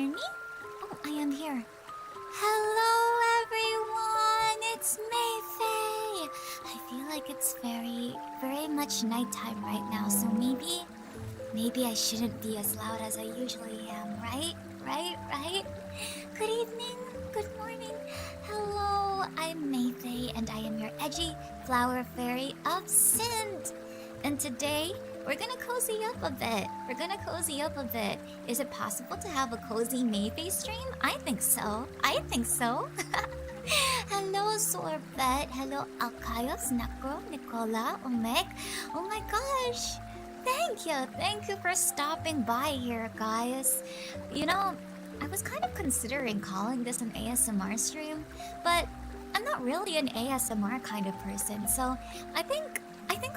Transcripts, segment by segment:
hear me? Oh, I am here. Hello, everyone! It's MAEFAE! I feel like it's very much nighttime right now, so maybe I shouldn't be as loud as I usually am, right? Right? Good evening, good morning. Hello, I'm MAEFAE, and I am your edgy flower fairy of Sind. And today, we're gonna cozy up a bit. Is it possible to have a cozy MAEFAE stream? I think so. Hello, Sorbet. Hello, Alkaios, Nakro, Nicola, Omek. Oh my gosh. Thank you for stopping by here, guys. You know, I was kind of considering calling this an ASMR stream, but I'm not really an ASMR kind of person, so I think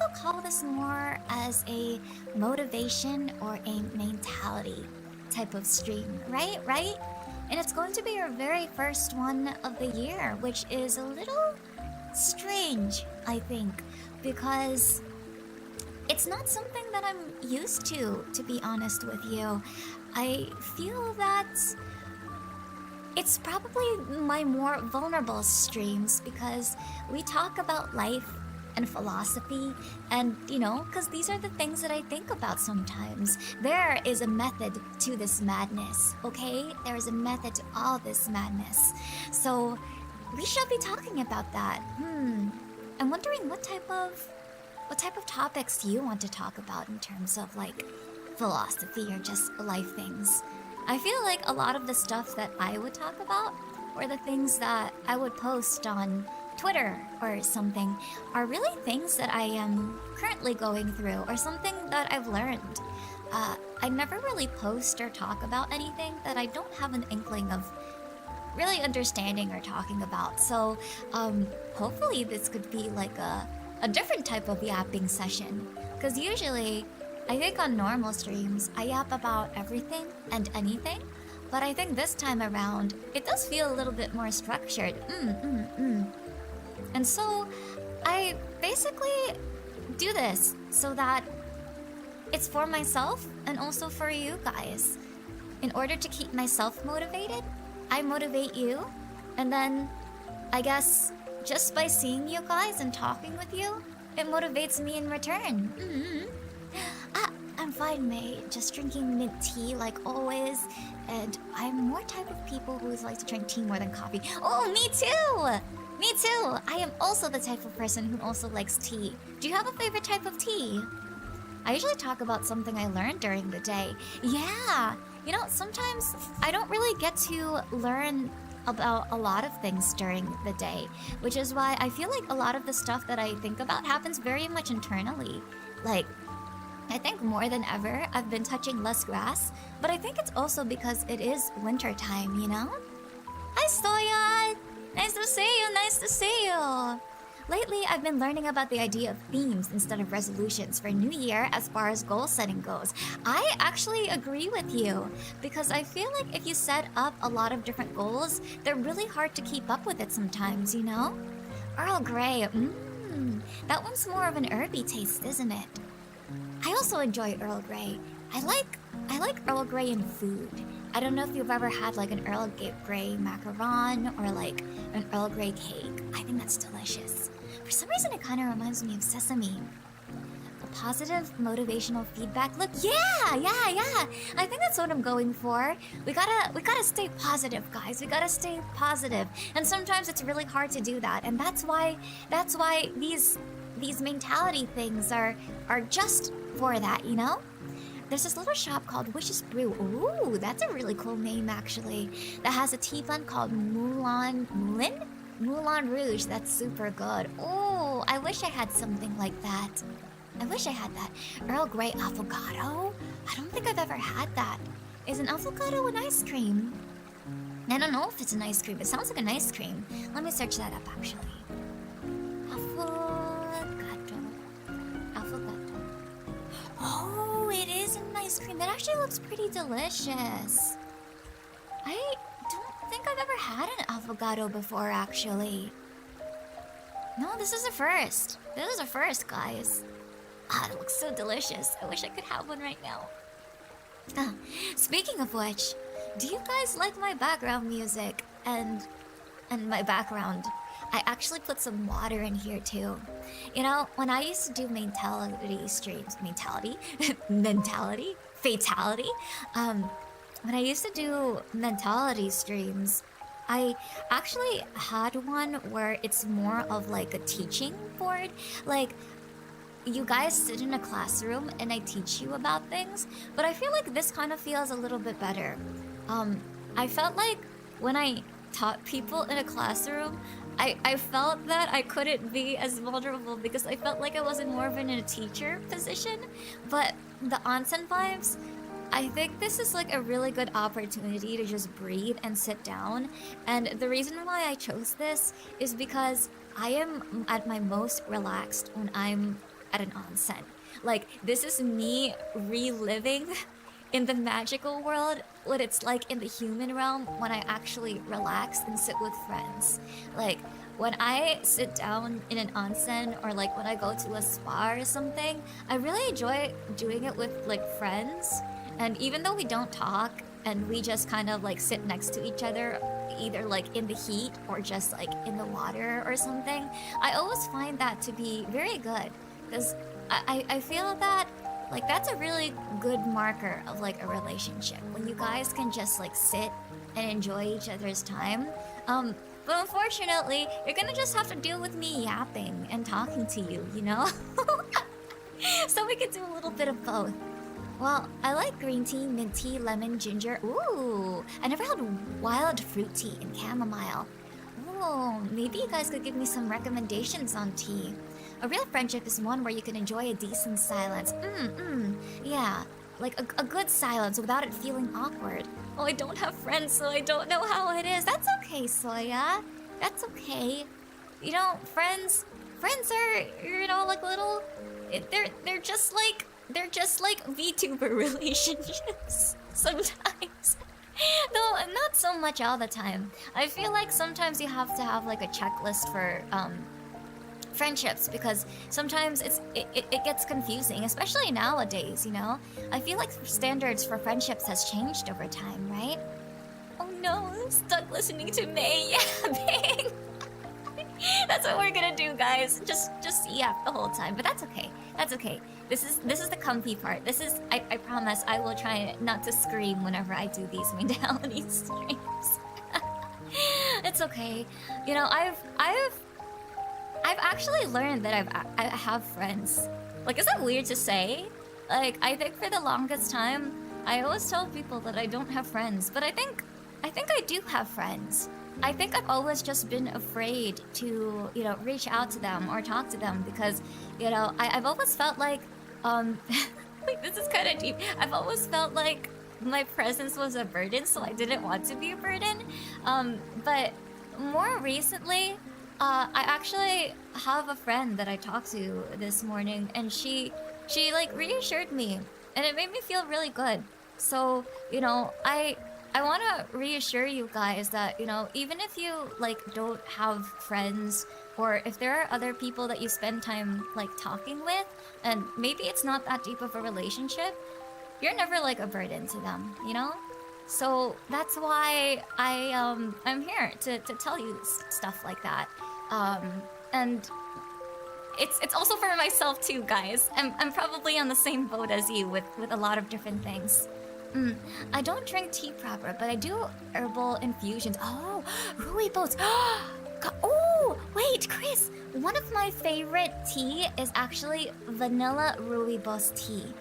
I'll call this more as a motivation or a mentality type of stream, right? And it's going to be our very first one of the year, which is a little strange, I think, because it's not something that I'm used to be honest with you. I feel that it's probably my more vulnerable streams because we talk about life and philosophy and, you know, because these are the things that I think about sometimes. There is a method to this madness, okay? There is a method to all this madness. So we shall be talking about that. I'm wondering what type of topics you want to talk about in terms of like philosophy or just life things. I feel like a lot of the stuff that I would talk about or the things that I would post on Twitter or something are really things that I am currently going through or something that I've learned. I never really post or talk about anything that I don't have an inkling of really understanding or talking about. So hopefully this could be like a different type of yapping session. Because usually, I think on normal streams, I yap about everything and anything. But I think this time around, it does feel a little bit more structured. And so, I basically do this so that it's for myself and also for you guys. In order to keep myself motivated, I motivate you. And then, I guess, just by seeing you guys and talking with you, it motivates me in return. I'm fine, mate. Just drinking mint tea like always. And I'm more type of people who like to drink tea more than coffee. Oh, me too! Me too! I am also the type of person who also likes tea. Do you have a favorite type of tea? I usually talk about something I learned during the day. Yeah! You know, sometimes I don't really get to learn about a lot of things during the day, which is why I feel like a lot of the stuff that I think about happens very much internally. Like, I think more than ever, I've been touching less grass, but I think it's also because it is winter time, you know? Hi, Stoyan! Nice to see you! Lately, I've been learning about the idea of themes instead of resolutions for New Year as far as goal setting goes. I actually agree with you, because I feel like if you set up a lot of different goals, they're really hard to keep up with it sometimes, you know? Earl Grey, that one's more of an herby taste, isn't it? I also enjoy Earl Grey. I like Earl Grey in food. I don't know if you've ever had like an Earl Grey macaron or like an Earl Grey cake. I think that's delicious. For some reason, it kind of reminds me of sesame. A positive motivational feedback loop. Yeah. I think that's what I'm going for. We gotta stay positive, guys. We gotta stay positive. And sometimes it's really hard to do that. And that's why these mentality things are just for that, you know? There's this little shop called Wishes Brew. Ooh, that's a really cool name, actually. That has a tea blend called Moulin Rouge. That's super good. Ooh, I wish I had something like that. I wish I had that. Earl Grey avocado? I don't think I've ever had that. Is an avocado an ice cream? I don't know if it's an ice cream. It sounds like an ice cream. Let me search that up, actually. Avocado. Oh, it is an ice cream. That actually looks pretty delicious. I don't think I've ever had an avocado before, actually. No, this is a first. This is a first, guys. It looks so delicious. I wish I could have one right now. Speaking of which, Do you guys like my background music and my background? I actually put some water in here too. You know, when I used to do mentality streams, mentality, fatality. When I used to do mentality streams, I actually had one where it's more of like a teaching board. Like, you guys sit in a classroom and I teach you about things, but I feel like this kind of feels a little bit better. I felt like when I taught people in a classroom, I felt that I couldn't be as vulnerable because I felt like I wasn't more of in a teacher position. But the onsen vibes, I think this is like a really good opportunity to just breathe and sit down. And the reason why I chose this is because I am at my most relaxed when I'm at an onsen. Like, this is me reliving in the magical world what it's like in the human realm when I actually relax and sit with friends. Like, when I sit down in an onsen or like when I go to a spa or something, I really enjoy doing it with like friends. And even though we don't talk and we just kind of like sit next to each other, either like in the heat or just like in the water or something, I always find that to be very good. Because I feel that like that's a really good marker of like a relationship when you guys can just like sit and enjoy each other's time. But unfortunately, you're gonna just have to deal with me yapping and talking to you, you know? So we could do a little bit of both. Well, I like green tea, mint tea, lemon, ginger. Ooh, I never had wild fruit tea and chamomile. Ooh, maybe you guys could give me some recommendations on tea. A real friendship is one where you can enjoy a decent silence. Yeah, like a good silence without it feeling awkward. Oh, I don't have friends, so I don't know how it is. That's okay, Soya. That's okay. You know, friends are, you know, like little. They're just like VTuber relationships sometimes. Though not so much all the time. I feel like sometimes you have to have like a checklist for friendships because sometimes it gets confusing, especially nowadays, you know? I feel like standards for friendships has changed over time, right? Oh no, I'm stuck listening to May yapping. That's what we're gonna do, guys. Just yap the whole time, but that's okay. That's okay. This is the comfy part. This is I promise I will try not to scream whenever I do these mentality streams. It's okay. You know, I've actually learned that I have friends. Like, is that weird to say? Like, I think for the longest time, I always tell people that I don't have friends, but I think I do have friends. I think I've always just been afraid to, you know, reach out to them or talk to them because, you know, I've always felt like, wait, this is kind of deep. I've always felt like my presence was a burden, so I didn't want to be a burden. But more recently, I actually have a friend that I talked to this morning, and she like reassured me, and it made me feel really good. So, you know, I want to reassure you guys that, you know, even if you like don't have friends, or if there are other people that you spend time like talking with, and maybe it's not that deep of a relationship, you're never like a burden to them, you know? So that's why I'm here to tell you stuff like that. And it's also for myself too, guys. I'm probably on the same boat as you with a lot of different things. I don't drink tea proper, but I do herbal infusions. Oh, rooibos. Oh, wait, Chris. One of my favorite tea is actually vanilla rooibos tea.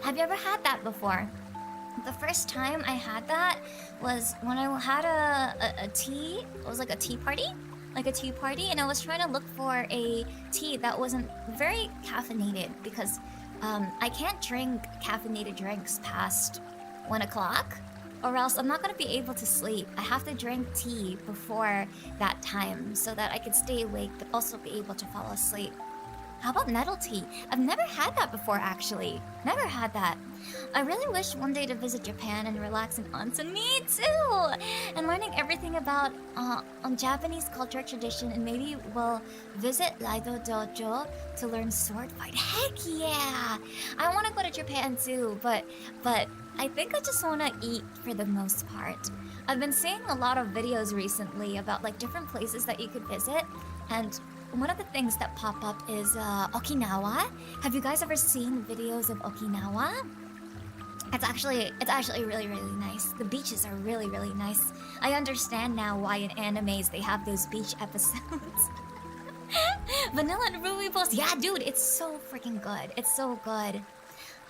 Have you ever had that before? The first time I had that was when I had a tea. It was like a tea party. And I was trying to look for a tea that wasn't very caffeinated because I can't drink caffeinated drinks past 1 o'clock, or else I'm not gonna be able to sleep. I have to drink tea before that time so that I can stay awake but also be able to fall asleep. How about nettle tea? I've never had that before, actually. Never had that. I really wish one day to visit Japan and relax in onsen. Me too! And learning everything about on Japanese culture tradition, and maybe we'll visit Raido Dojo to learn sword fight. Heck yeah! I want to go to Japan too, but I think I just want to eat for the most part. I've been seeing a lot of videos recently about like different places that you could visit, and one of the things that pop up is Okinawa. Have you guys ever seen videos of Okinawa? It's actually really nice. The beaches are really nice. I understand now why in animes they have those beach episodes. Vanilla and Ruby Post. Yeah, dude, it's so freaking good. It's so good.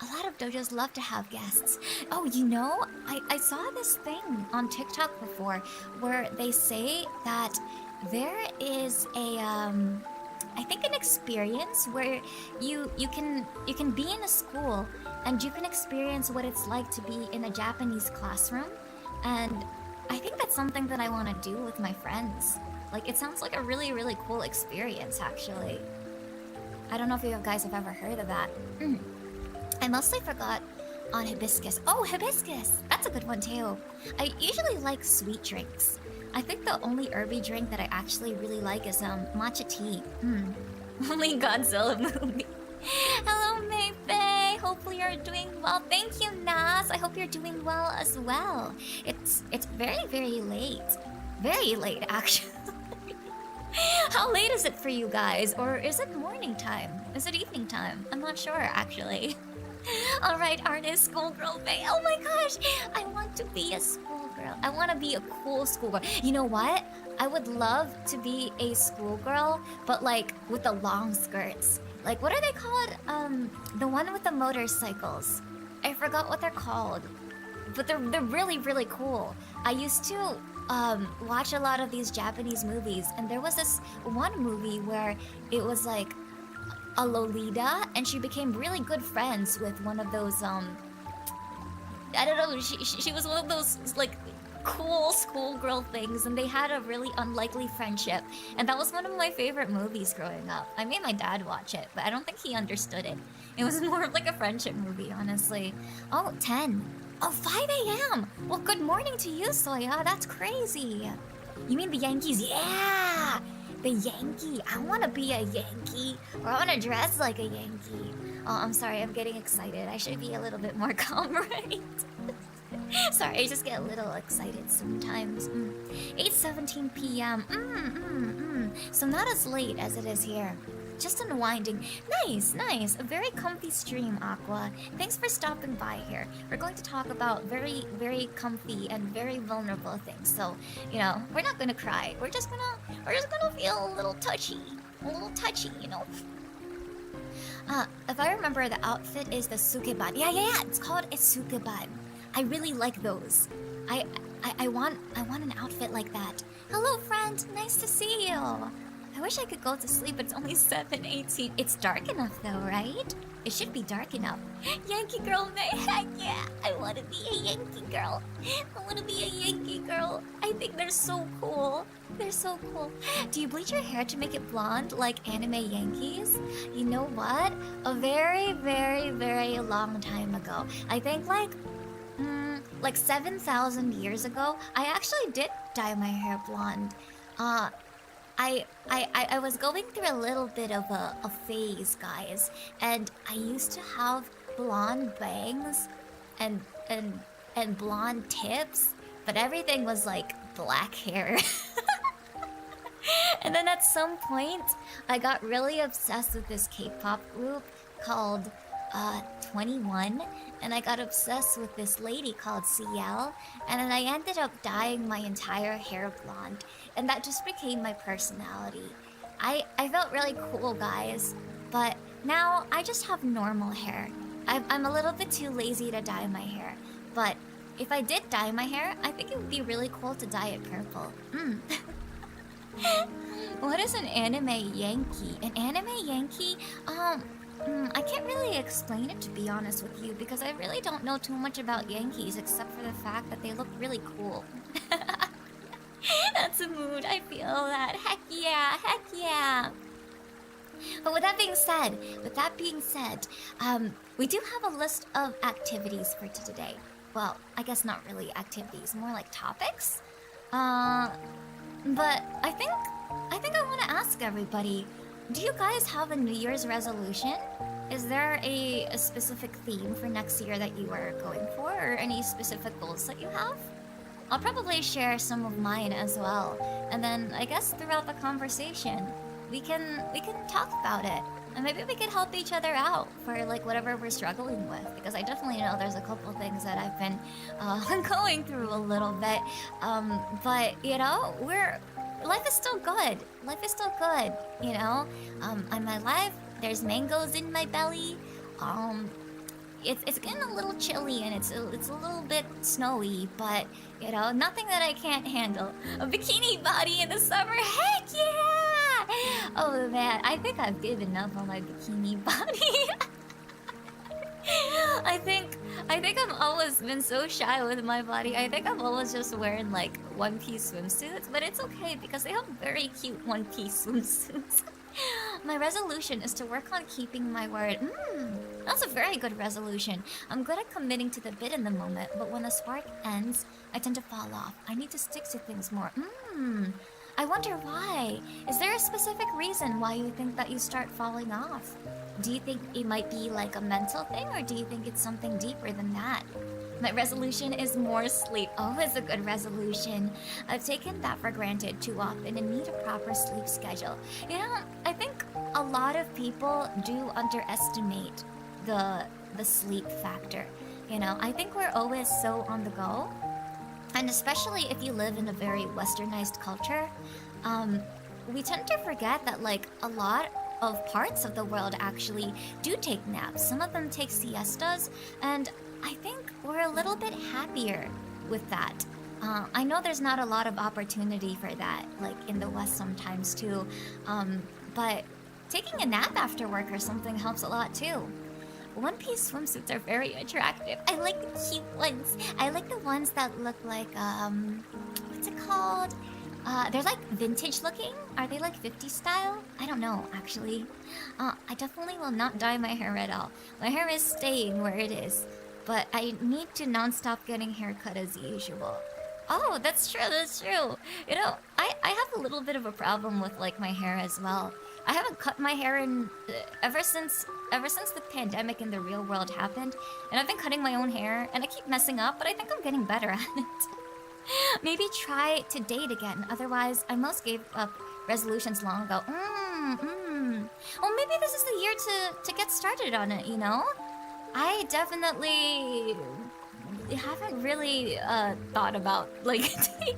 A lot of dojos love to have guests. Oh, you know, I saw this thing on TikTok before where they say that there is a I think an experience where you can be in a school and you can experience what it's like to be in a Japanese classroom, and I think that's something that I want to do with my friends. Like, it sounds like a really cool experience, actually. I don't know if you guys have ever heard of that. I mostly forgot on hibiscus. Oh, hibiscus! That's a good one too. I usually like sweet drinks. I think the only herby drink that I actually really like is matcha tea. Only Godzilla movie. Hello, MAEFAE. Hopefully you're doing well. Thank you, Nas. I hope you're doing well as well. It's very late. Very late, actually. How late is it for you guys? Or is it morning time? Is it evening time? I'm not sure, actually. Alright, artist, schoolgirl, Faye. Oh my gosh! I want to be a schoolgirl. I want to be a cool schoolgirl. You know what? I would love to be a schoolgirl, but like with the long skirts. Like, what are they called? The one with the motorcycles. I forgot what they're called. But they're really cool. I used to watch a lot of these Japanese movies, and there was this one movie where it was like a Lolita, and she became really good friends with one of those I don't know, she was one of those like cool schoolgirl things, and they had a really unlikely friendship, and that was one of my favorite movies growing up. I made my dad watch it, but I don't think he understood it. It was more of like a friendship movie, honestly. Oh, 10. Oh, 5 a.m. Well, good morning to you, Soya. That's crazy. You mean the Yankees? Yeah! The Yankee. I want to be a Yankee. Or I want to dress like a Yankee. Oh, I'm sorry. I'm getting excited. I should be a little bit more calm, right? Sorry, I just get a little excited sometimes. 8:17 p.m. So not as late as it is here. Just unwinding. Nice. A very comfy stream, Aqua. Thanks for stopping by here. We're going to talk about very comfy and very vulnerable things. So, you know, we're not gonna cry. We're just gonna feel a little touchy. You know. If I remember, the outfit is the sukeban. Yeah. It's called a sukeban. I really like those. I want an outfit like that. Hello, friend. Nice to see you. I wish I could go to sleep, but it's only 7:18. It's dark enough though, right? It should be dark enough. Yankee girl, May. Heck yeah! I want to be a Yankee girl. I think they're so cool. Do you bleach your hair to make it blonde like anime Yankees? You know what? A very long time ago. I think like 7,000 years ago, I actually did dye my hair blonde. I was going through a little bit of a phase, guys, and I used to have blonde bangs and blonde tips, but everything was like black hair. And then at some point, I got really obsessed with this K-pop group called 21, and I got obsessed with this lady called CL, and then I ended up dyeing my entire hair blonde, and that just became my personality. I felt really cool, guys, but now I just have normal hair. I'm a little bit too lazy to dye my hair, but if I did dye my hair, I think it would be really cool to dye it purple. What is an anime Yankee? An anime Yankee? I can't really explain it, to be honest with you, because I really don't know too much about Yankees except for the fact that they look really cool. That's a mood, I feel that. Heck yeah. But with that being said, we do have a list of activities for today. Well, I guess not really activities, more like topics. But I think I want to ask everybody, do you guys have a New Year's resolution? is there a specific theme for next year that you are going for, or any specific goals that you have? I'll probably share some of mine as well, and then I guess throughout the conversation, we can talk about it, and maybe we can help each other out for like whatever we're struggling with. Because I definitely know there's a couple of things that I've been going through a little bit, but you know, life is still good. Life is still good, you know. I'm alive. There's mangoes in my belly. It's getting a little chilly and it's a little bit snowy, but you know, nothing that I can't handle. A bikini body in the summer, heck yeah! Oh man, I think I've given up on my bikini body. I think I've always been so shy with my body. I think I'm always just wearing like one-piece swimsuits, but it's okay because they have very cute one-piece swimsuits. My resolution is to work on keeping my word. That's a very good resolution. I'm good at committing to the bit in the moment, but when the spark ends, I tend to fall off. I need to stick to things more. I wonder why. Is there a specific reason why you think that you start falling off? Do you think it might be like a mental thing, or do you think it's something deeper than that? My resolution is more sleep. Oh, it's a good resolution. I've taken that for granted too often and need a proper sleep schedule. You know, I think a lot of people do underestimate the sleep factor. You know, I think we're always so on the go. And especially if you live in a very westernized culture, we tend to forget that like a lot of parts of the world actually do take naps. Some of them take siestas, and I think we're a little bit happier with that. I know there's not a lot of opportunity for that, like in the West sometimes too, but taking a nap after work or something helps a lot too. One-piece swimsuits are very attractive. I like the cute ones. I like the ones that look like, what's it called? They're like vintage looking. Are they like 50s style? I don't know, actually. I definitely will not dye my hair at all. My hair is staying where it is. But I need to non-stop getting haircut as usual. Oh, that's true, that's true. You know, I have a little bit of a problem with like my hair as well. I haven't cut my hair in ever since the pandemic in the real world happened, and I've been cutting my own hair, and I keep messing up, but I think I'm getting better at it. Maybe try to date again. Otherwise, I most gave up resolutions long ago. Well, maybe this is the year to get started on it, you know? I definitely haven't really thought about like date.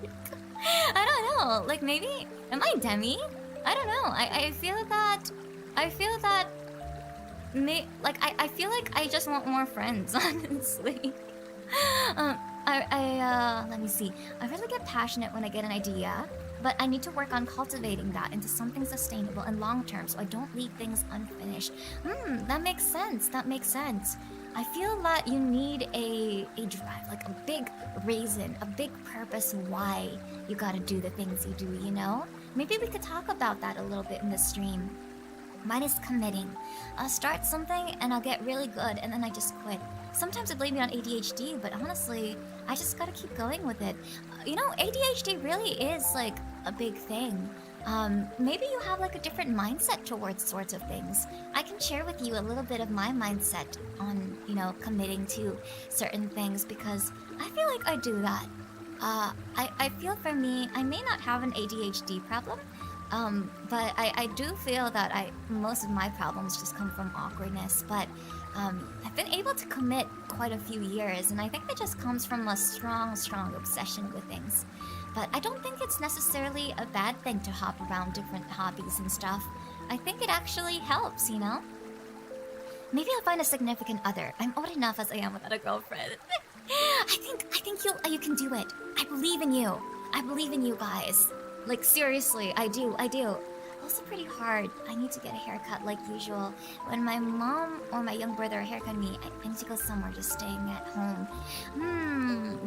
I don't know. Like maybe am I Demi? I don't know. I feel that I feel like I just want more friends, honestly. Let me see. I really get passionate when I get an idea, but I need to work on cultivating that into something sustainable and long-term so I don't leave things unfinished. That makes sense. That makes sense. I feel that you need a drive, like a big reason, a big purpose why you gotta do the things you do, you know? Maybe we could talk about that a little bit in the stream. Mine is committing. I'll start something and I'll get really good and then I just quit. Sometimes I blame it on ADHD, but honestly, I just gotta keep going with it. You know, ADHD really is like a big thing. Maybe you have like a different mindset towards sorts of things. I can share with you a little bit of my mindset on, you know, committing to certain things because I feel like I do that. I feel for me, I may not have an ADHD problem, but I do feel that most of my problems just come from awkwardness, but I've been able to commit quite a few years, and I think that just comes from a strong obsession with things. But I don't think it's necessarily a bad thing to hop around different hobbies and stuff. I think it actually helps, you know? Maybe I'll find a significant other. I'm old enough as I am without a girlfriend. I think you can do it. I believe in you. I believe in you guys. Like seriously, I do. Also pretty hard. I need to get a haircut like usual. When my mom or my young brother haircut me, I need to go somewhere just staying at home.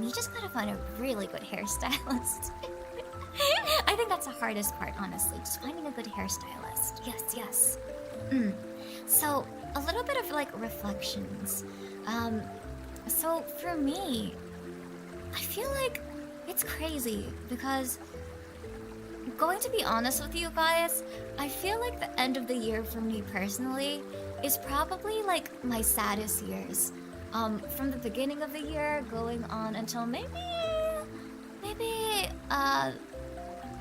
You just gotta find a really good hairstylist. I think that's the hardest part, honestly. Just finding a good hairstylist. Yes. So, a little bit of like reflections. So for me, I feel like it's crazy because going to be honest with you guys, I feel like the end of the year for me personally is probably like my saddest years. From the beginning of the year going on until maybe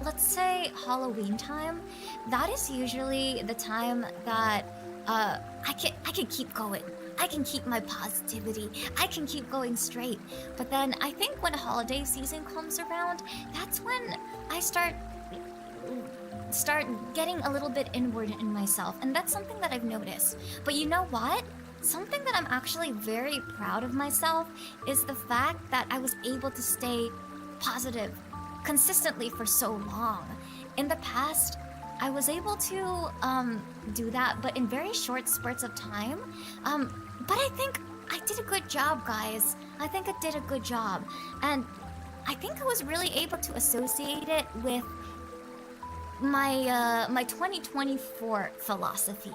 let's say Halloween time. That is usually the time that I can keep going. I can keep my positivity. I can keep going straight. But then I think when holiday season comes around, that's when I start getting a little bit inward in myself, and that's something that I've noticed. But you know what? Something that I'm actually very proud of myself is the fact that I was able to stay positive consistently for so long. In the past, I was able to do that, but in very short spurts of time. But I think I did a good job, guys. I think I did a good job. And I think I was really able to associate it with my 2024 philosophy.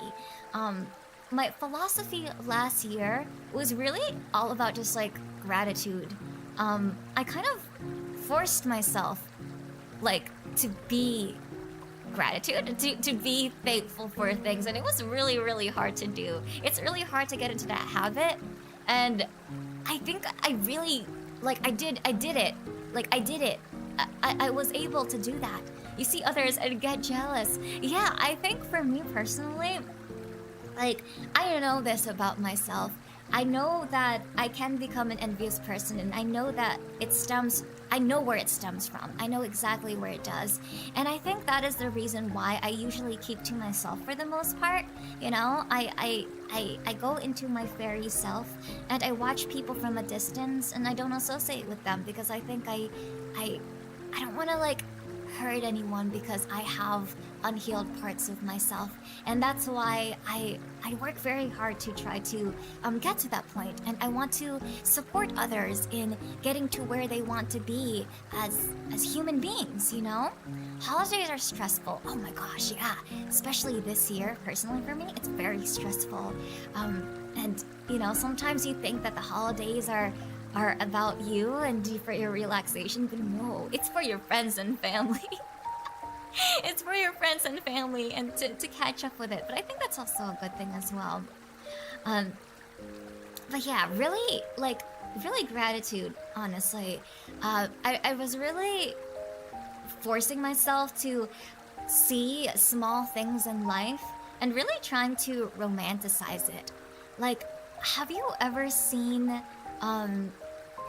My philosophy last year was really all about just like gratitude. I kind of forced myself like to be gratitude, to be thankful for things, and it was really, really hard to do. It's really hard to get into that habit, and I think I really I did it. I was able to do that. You see others and get jealous. Yeah, I think for me personally, like, I know this about myself. I know that I can become an envious person, and I know that I know where it stems from. I know exactly where it does. And I think that is the reason why I usually keep to myself for the most part. You know, I go into my fairy self, and I watch people from a distance, and I don't associate with them because I think I don't want to like hurt anyone because I have unhealed parts of myself, and that's why I work very hard to try to get to that point, and I want to support others in getting to where they want to be as human beings, you know? Holidays are stressful. Oh my gosh, yeah. Especially this year, personally for me, it's very stressful. And you know, sometimes you think that the holidays are about you and for your relaxation, but no, it's for your friends and family. It's for your friends and family, and to catch up with it. But I think that's also a good thing as well. But yeah, really gratitude, honestly. I was really forcing myself to see small things in life and really trying to romanticize it. Like, have you ever seen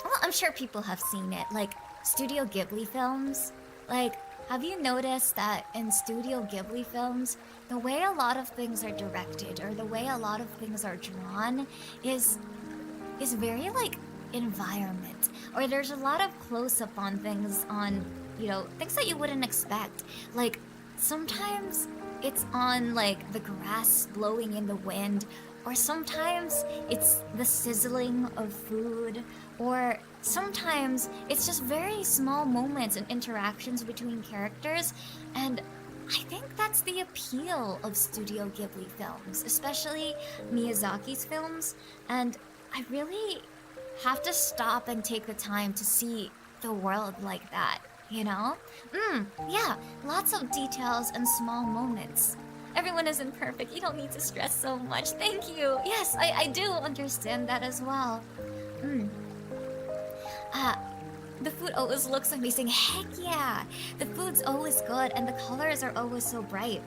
well, I'm sure people have seen it, like Studio Ghibli films? Like, have you noticed that in Studio Ghibli films, the way a lot of things are directed or the way a lot of things are drawn is very like environment, or there's a lot of close-up on things, on, you know, things that you wouldn't expect. Like, sometimes it's on like the grass blowing in the wind, or sometimes it's the sizzling of food, or sometimes it's just very small moments and interactions between characters. And I think that's the appeal of Studio Ghibli films, especially Miyazaki's films. And I really have to stop and take the time to see the world like that, you know? Yeah, lots of details and small moments. Everyone isn't perfect. You don't need to stress so much. Thank you. Yes, I do understand that as well. The food always looks amazing. Heck yeah! The food's always good, and the colors are always so bright.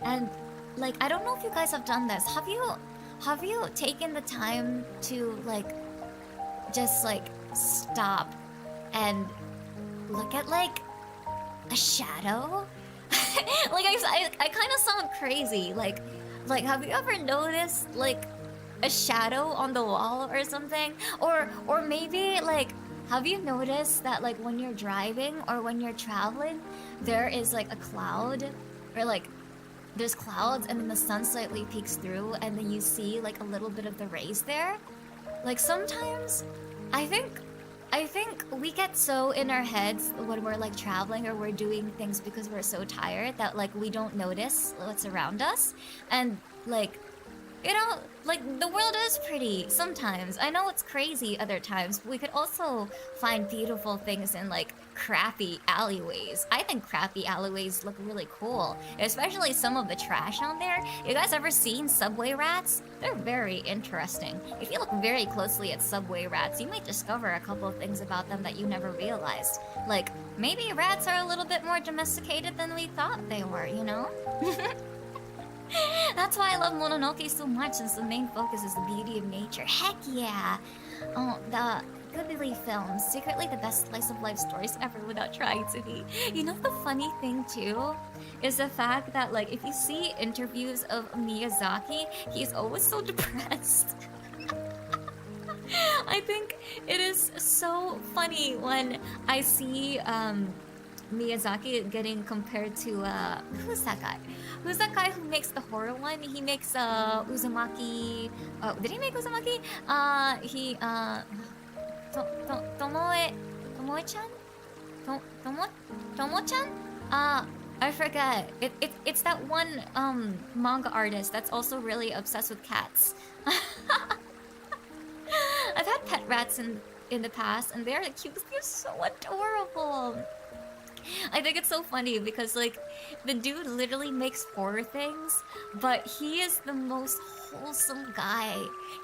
And like, I don't know if you guys have done this. Have you taken the time to like just like stop and look at like a shadow? Like, I kind of sound crazy. Like, have you ever noticed like a shadow on the wall or something? Or maybe like, have you noticed that like when you're driving or when you're traveling, there is like a cloud, or like there's clouds and then the sun slightly peeks through and then you see like a little bit of the rays there? Like, sometimes I think we get so in our heads when we're like traveling or we're doing things because we're so tired that like we don't notice what's around us. And like, you know, like, the world is pretty sometimes. I know it's crazy other times, but we could also find beautiful things in like crappy alleyways. I think crappy alleyways look really cool, especially some of the trash on there. You guys ever seen subway rats? They're very interesting. If you look very closely at subway rats, you might discover a couple of things about them that you never realized. Like, maybe rats are a little bit more domesticated than we thought they were, you know? That's why I love Mononoke so much, since the main focus is the beauty of nature. Heck yeah! Oh, the Ghibli films, secretly the best slice of life stories ever without trying to be. You know the funny thing too? Is the fact that, like, if you see interviews of Miyazaki, he's always so depressed. I think it is so funny when I see Miyazaki getting compared to who's that guy? Who's that guy who makes the horror one? He makes Uzumaki. Did he make Uzumaki? Tomoe-chan? Tomo-chan? I forget. It's that one manga artist that's also really obsessed with cats. I've had pet rats in the past, and they're the cutest. They're so adorable. I think it's so funny because, like, the dude literally makes horror things, but he is the most wholesome guy.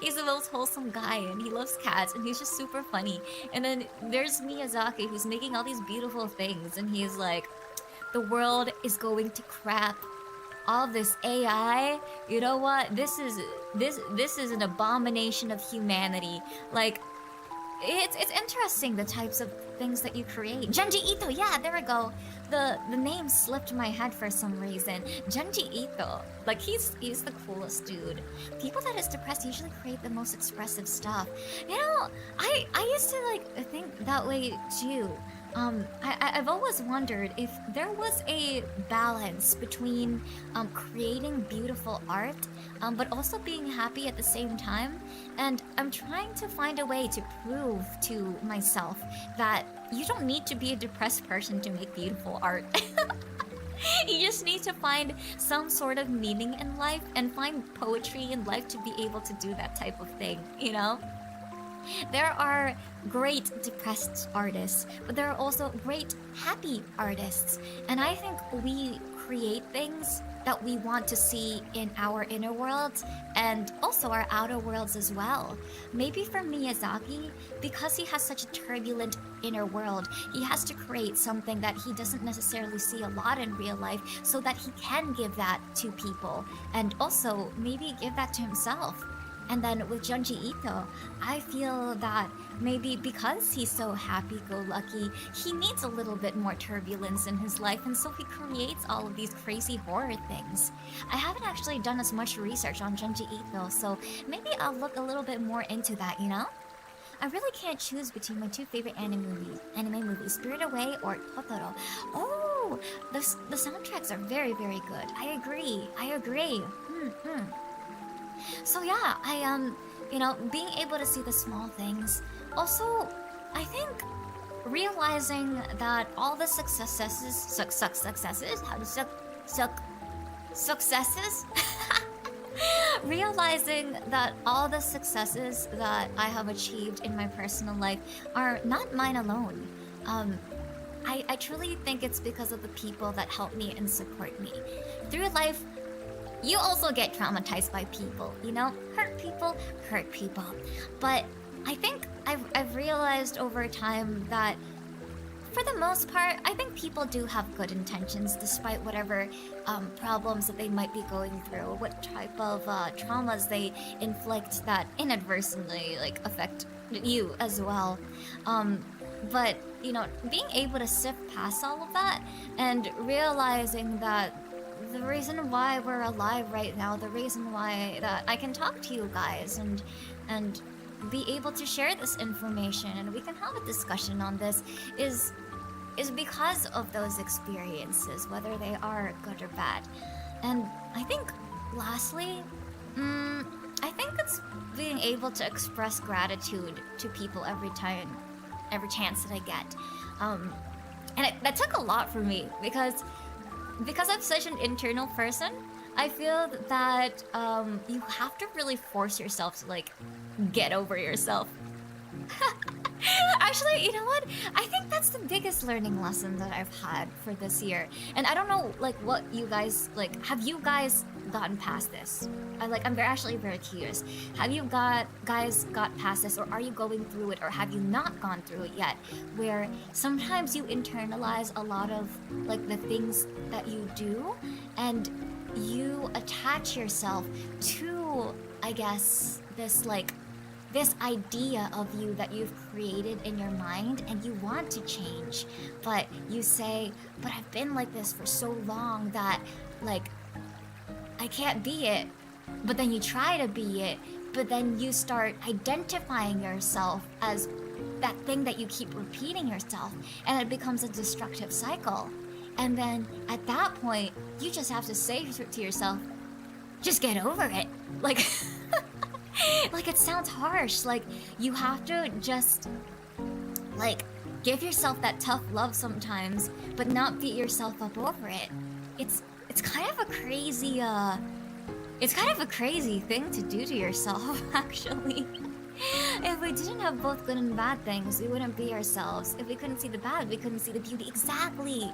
He's the most wholesome guy, and he loves cats, and he's just super funny. And then there's Miyazaki, who's making all these beautiful things, and he's like, the world is going to crap. All this AI, you know what? This is an abomination of humanity. Like, it's interesting the types of things that you create. Junji Ito, yeah, there we go. The name slipped my head for some reason. Junji Ito, like he's the coolest dude. People that is depressed usually create the most expressive stuff. You know, I used to like think that way too. I've always wondered if there was a balance between creating beautiful art, but also being happy at the same time. And I'm trying to find a way to prove to myself that you don't need to be a depressed person to make beautiful art. You just need to find some sort of meaning in life and find poetry in life to be able to do that type of thing, you know? There are great depressed artists, but there are also great happy artists. And I think we create things that we want to see in our inner worlds and also our outer worlds as well. Maybe for Miyazaki, because he has such a turbulent inner world, he has to create something that he doesn't necessarily see a lot in real life so that he can give that to people and also maybe give that to himself. And then with Junji Ito, I feel that maybe because he's so happy-go-lucky, he needs a little bit more turbulence in his life, and so he creates all of these crazy horror things. I haven't actually done as much research on Junji Ito, so maybe I'll look a little bit more into that, you know? I really can't choose between my two favorite anime movies, Spirit Away or Totoro. Oh, the soundtracks are very, very good. I agree. So yeah, you know, being able to see the small things. Also, I think realizing that all the successes, realizing that all the successes that I have achieved in my personal life are not mine alone. I truly think it's because of the people that help me and support me. Through life, you also get traumatized by people, you know? Hurt people. But I think I've realized over time that for the most part, I think people do have good intentions despite whatever problems that they might be going through, what type of traumas they inflict that inadvertently like affect you as well. But, you know, being able to sift past all of that and realizing that the reason why we're alive right now, the reason why that I can talk to you guys and be able to share this information and we can have a discussion on this is because of those experiences, whether they are good or bad. And I think lastly, I think it's being able to express gratitude to people every chance that I get. And that took a lot for me because I'm such an internal person. I feel that you have to really force yourself to like get over yourself. Actually, you know what? I think that's the biggest learning lesson that I've had for this year. And I don't know, like, what you guys like. Have you guys gotten past this? I'm actually very curious. Have you guys got past this, or are you going through it, or have you not gone through it yet? Where sometimes you internalize a lot of like the things that you do, and you attach yourself to, I guess, this idea of you that you've created in your mind, and you want to change, but you say, but I've been like this for so long that like I can't be it. But then you try to be it, but then you start identifying yourself as that thing that you keep repeating yourself, and it becomes a destructive cycle. And then at that point, you just have to say to yourself, just get over it. Like, like it sounds harsh. Like, you have to just, like, give yourself that tough love sometimes, but not beat yourself up over it. It's kind of a crazy, it's kind of a crazy thing to do to yourself, actually. If we didn't have both good and bad things, we wouldn't be ourselves. If we couldn't see the bad, we couldn't see the beauty. Exactly!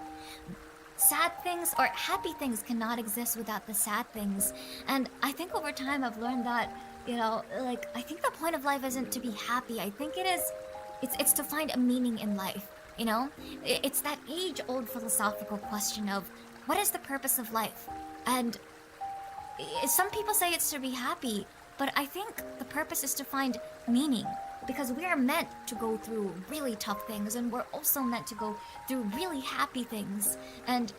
Sad things or happy things cannot exist without the sad things. And I think over time I've learned that, you know, like, I think the point of life isn't to be happy. I think it's to find a meaning in life, you know? It's that age-old philosophical question of, what is the purpose of life? And some people say it's to be happy, but I think the purpose is to find meaning, because we are meant to go through really tough things, and we're also meant to go through really happy things. And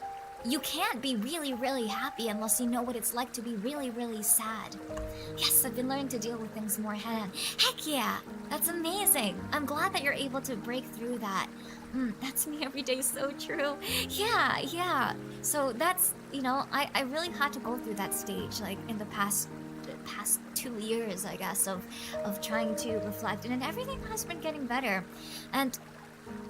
you can't be really, really happy unless you know what it's like to be really, really sad. Yes, I've been learning to deal with things more head-on. Heck yeah! That's amazing! I'm glad that you're able to break through that. That's me every day, so true. Yeah. So that's, you know, I really had to go through that stage, like, in the past 2 years, I guess, of trying to reflect, and everything has been getting better. And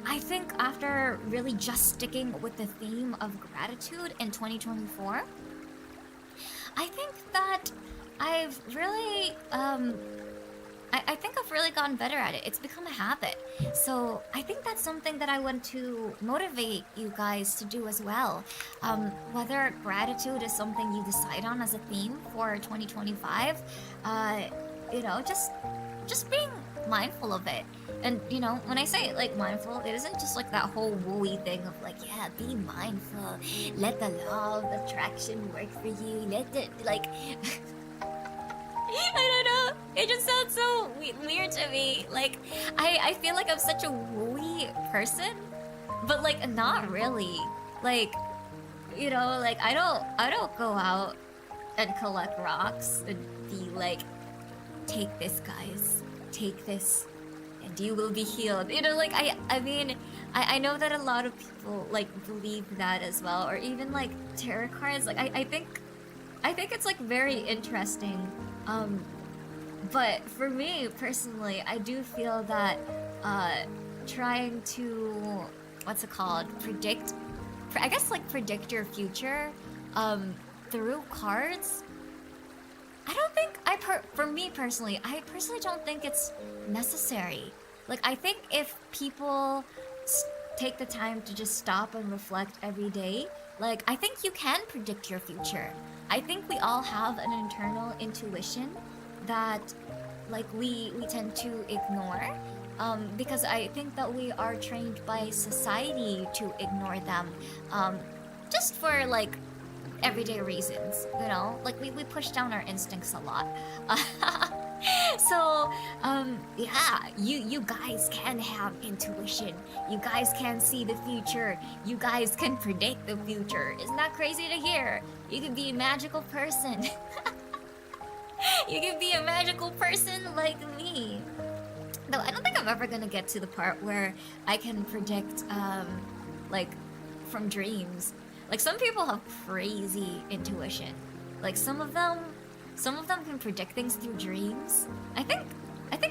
I think after really just sticking with the theme of gratitude in 2024, I think that I've really, I think I've really gotten better at it. It's become a habit. So I think that's something that I want to motivate you guys to do as well. Whether gratitude is something you decide on as a theme for 2025, you know, just being mindful of it. And, you know, when I say, like, mindful, it isn't just, like, that whole wooey thing of, like, yeah, be mindful. Let the law of attraction work for you. Let it, like... I don't know. It just sounds so weird to me. Like, I feel like I'm such a wooey person, but, like, not really. Like, you know, like, I don't go out and collect rocks and be like, take this, guys. Take this. And you will be healed. You know, like, I mean, I know that a lot of people, like, believe that as well. Or even, like, tarot cards. Like, I think it's, like, very interesting. But for me, personally, I do feel that, trying to, what's it called? Predict your future, through cards, I don't think, for me personally, I personally don't think it's necessary. Like, I think if people take the time to just stop and reflect every day, like, I think you can predict your future. I think we all have an internal intuition that, like, we tend to ignore, because I think that we are trained by society to ignore them, just for, like, everyday reasons, you know? Like, we push down our instincts a lot. So, yeah, you guys can have intuition. You guys can see the future. You guys can predict the future. Isn't that crazy to hear? You can be a magical person. You can be a magical person like me. Though I don't think I'm ever gonna get to the part where I can predict, like, from dreams. Like, some people have crazy intuition. Like, some of them can predict things through dreams. I think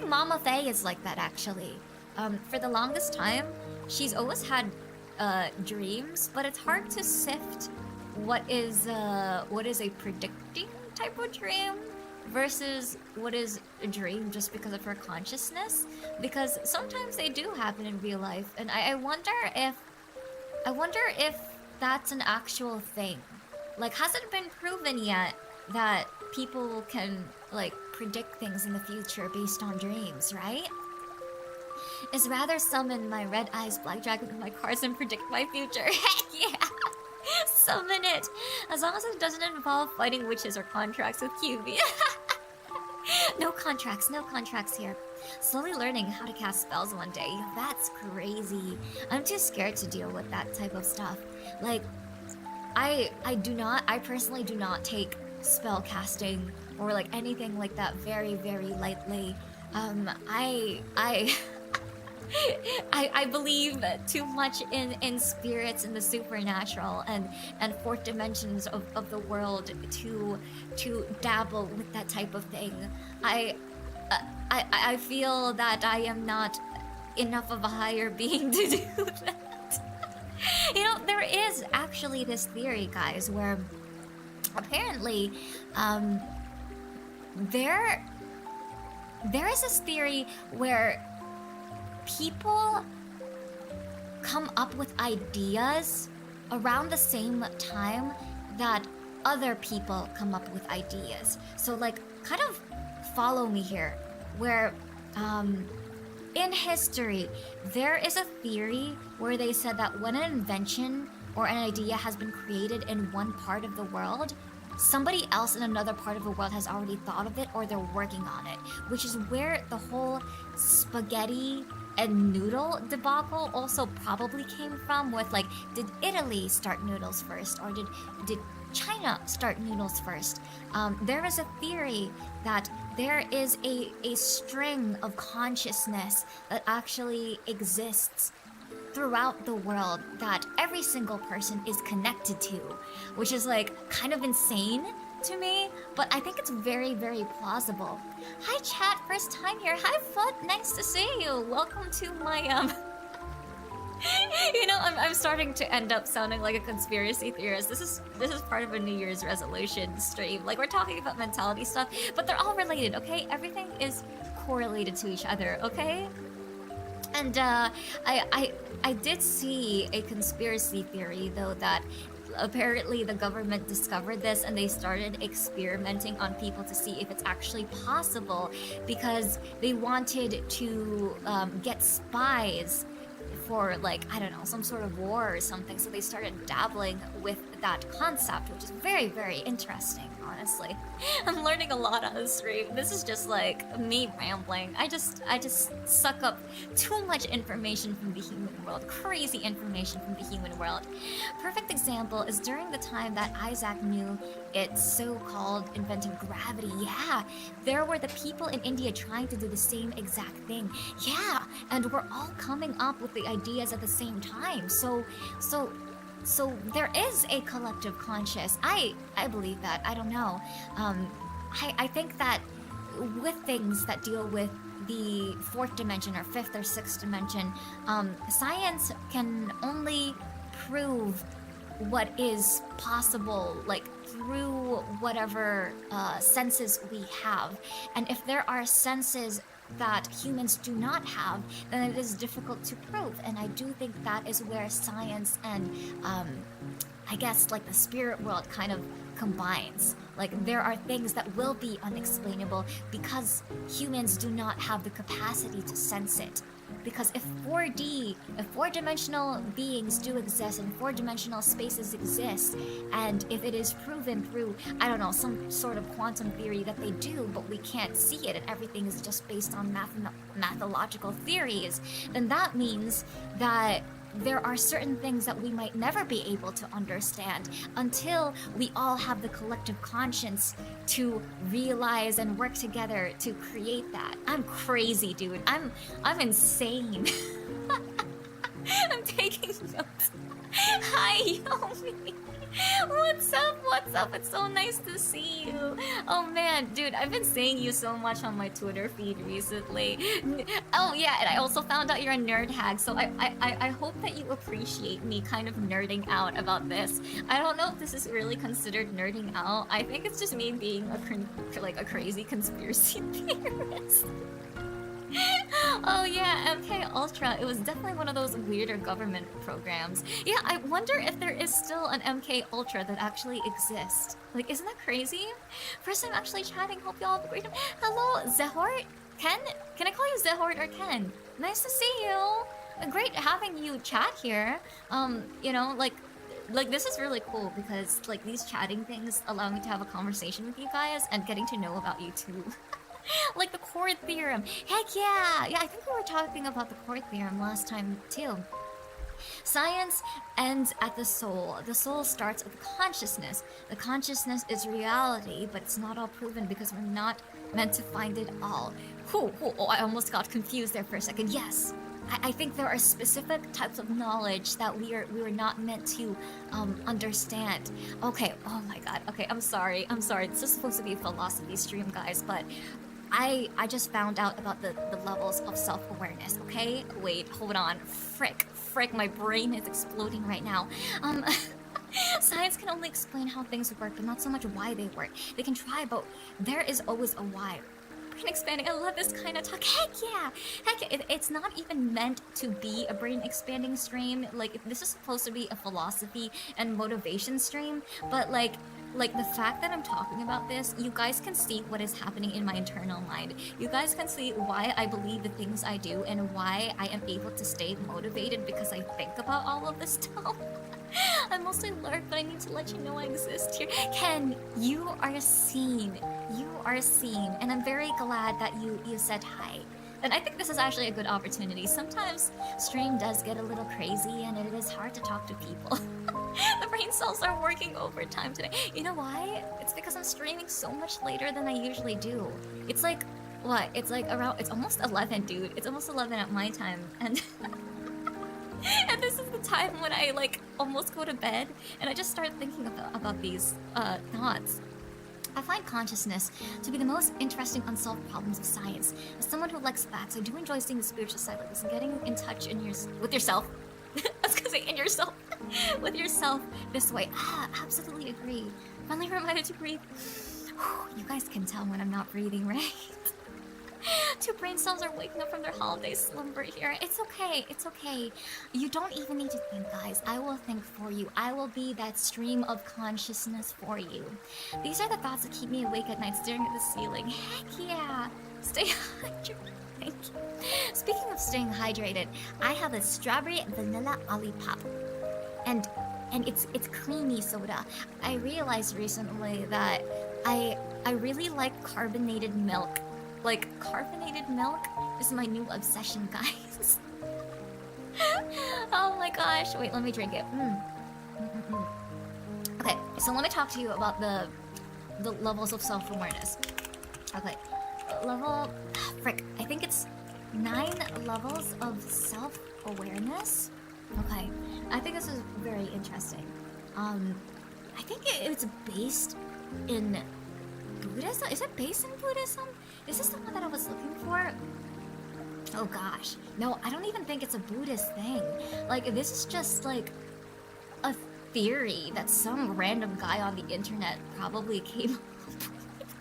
MAEFAE is like that, actually. For the longest time, she's always had dreams, but it's hard to sift what is a predicting type of dream versus what is a dream just because of her consciousness, because sometimes they do happen in real life, and I wonder if that's an actual thing. Like, has it been proven yet that people can like predict things in the future based on dreams, right? Is rather summon my red eyes black dragon in my cards and predict my future. Heck yeah! Summon it! As long as it doesn't involve fighting witches or contracts with QB. No contracts here. Slowly learning how to cast spells one day. That's crazy. I'm too scared to deal with that type of stuff. Like, I personally do not take spell casting or like anything like that very, very lightly. I believe too much in spirits and the supernatural and fourth dimensions of the world to dabble with that type of thing. I feel that I am not enough of a higher being to do that. You know, there is actually this theory, guys, where apparently there is this theory where people come up with ideas around the same time that other people come up with ideas. So like, kind of follow me here, where in history there is a theory where they said that when an invention or an idea has been created in one part of the world, somebody else in another part of the world has already thought of it or they're working on it, which is where the whole spaghetti and noodle debacle also probably came from, with like, did Italy start noodles first or did China start noodles first? There is a theory that there is a string of consciousness that actually exists throughout the world that every single person is connected to, which is like kind of insane to me, but I think it's very, very plausible. Hi chat, first time here. Hi Foot, nice to see you. Welcome to my you know, I'm starting to end up sounding like a conspiracy theorist. This is part of a New Year's resolution stream. Like, we're talking about mentality stuff, but they're all related, okay? Everything is correlated to each other, okay? And I did see a conspiracy theory though that apparently the government discovered this and they started experimenting on people to see if it's actually possible, because they wanted to get spies for, like, I don't know, some sort of war or something. So they started dabbling with that concept, which is very, very interesting, honestly. I'm learning a lot on the stream. This is just like me rambling. I just suck up too much information from the human world. Crazy information from the human world. Perfect example is during the time that Isaac knew its so-called invented gravity. Yeah, there were the people in India trying to do the same exact thing. Yeah, and we're all coming up with the ideas at the same time. So there is a collective conscious. I believe that. I don't know. I think that with things that deal with the fourth dimension or fifth or sixth dimension, science can only prove what is possible, like through whatever senses we have. And if there are senses that humans do not have, then it is difficult to prove. And I do think that is where science and I guess like the spirit world kind of combines. Like, there are things that will be unexplainable because humans do not have the capacity to sense it. Because if four-dimensional beings do exist and four-dimensional spaces exist, and if it is proven through, I don't know, some sort of quantum theory that they do, but we can't see it and everything is just based on mathological theories, then that means that there are certain things that we might never be able to understand until we all have the collective conscience to realize and work together to create that. I'm crazy, dude. I'm insane. I'm taking notes. Hi, Yomi. What's up? What's up? It's so nice to see you. Oh man, dude, I've been saying you so much on my Twitter feed recently. Oh yeah, and I also found out you're a nerd hag, so I hope that you appreciate me kind of nerding out about this. I don't know if this is really considered nerding out. I think it's just me being a crazy conspiracy theorist. Oh yeah, MK Ultra. It was definitely one of those weirder government programs. Yeah, I wonder if there is still an MK Ultra that actually exists. Like, isn't that crazy? First time actually chatting. Hope y'all have a great time. Hello, Zehort? Ken? Can I call you Zehort or Ken? Nice to see you. Great having you chat here. You know, like this is really cool because like these chatting things allow me to have a conversation with you guys and getting to know about you too. Like the chord theorem. Heck yeah! Yeah, I think we were talking about the chord theorem last time too. Science ends at the soul. The soul starts with consciousness. The consciousness is reality, but it's not all proven because we're not meant to find it all. Oh, I almost got confused there for a second. Yes. I think there are specific types of knowledge that we were not meant to understand. Okay, oh my god. Okay, I'm sorry. This is supposed to be a philosophy stream, guys, but I just found out about the levels of self-awareness, okay? Wait, hold on. Frick, my brain is exploding right now. Science can only explain how things work, but not so much why they work. They can try, but there is always a why. Brain expanding, I love this kind of talk. Heck yeah! It's not even meant to be a brain expanding stream. Like, this is supposed to be a philosophy and motivation stream, but like the fact that I'm talking about this, you guys can see what is happening in my internal mind. You guys can see why I believe the things I do and why I am able to stay motivated because I think about all of this stuff. I'm mostly lurk, but I need to let you know I exist here. Ken, you are seen. You are seen, and I'm very glad that you said hi. And I think this is actually a good opportunity. Sometimes stream does get a little crazy and it is hard to talk to people. The brain cells are working overtime today. You know why? It's because I'm streaming so much later than I usually do. It's like, what? It's like around, it's almost 11, dude. It's almost 11 at my time. And and this is the time when I like almost go to bed and I just start thinking about these thoughts. I find consciousness to be the most interesting unsolved problems of science. As someone who likes facts, I do enjoy seeing the spiritual side like this and getting in touch with yourself. I was gonna say in yourself. With yourself this way. Absolutely agree. Finally reminded to breathe. You guys can tell when I'm not breathing, right? Two brain cells are waking up from their holiday slumber here. It's okay, it's okay. You don't even need to think, guys. I will think for you. I will be that stream of consciousness for you. These are the thoughts that keep me awake at night, staring at the ceiling. Heck yeah! Stay hydrated. Thank you. Speaking of staying hydrated, I have a strawberry vanilla olipop. And it's creamy soda. I realized recently that I really like carbonated milk. Like, carbonated milk is my new obsession, guys. Oh my gosh. Wait, let me drink it. Okay, so let me talk to you about the levels of self-awareness. Okay, frick. I think it's 9 levels of self-awareness. Okay, I think this is very interesting. I think it's based in Buddhism? Is it based in Buddhism? Is this the one that I was looking for? Oh gosh. No, I don't even think it's a Buddhist thing. Like, this is just like a theory that some random guy on the internet probably came up with,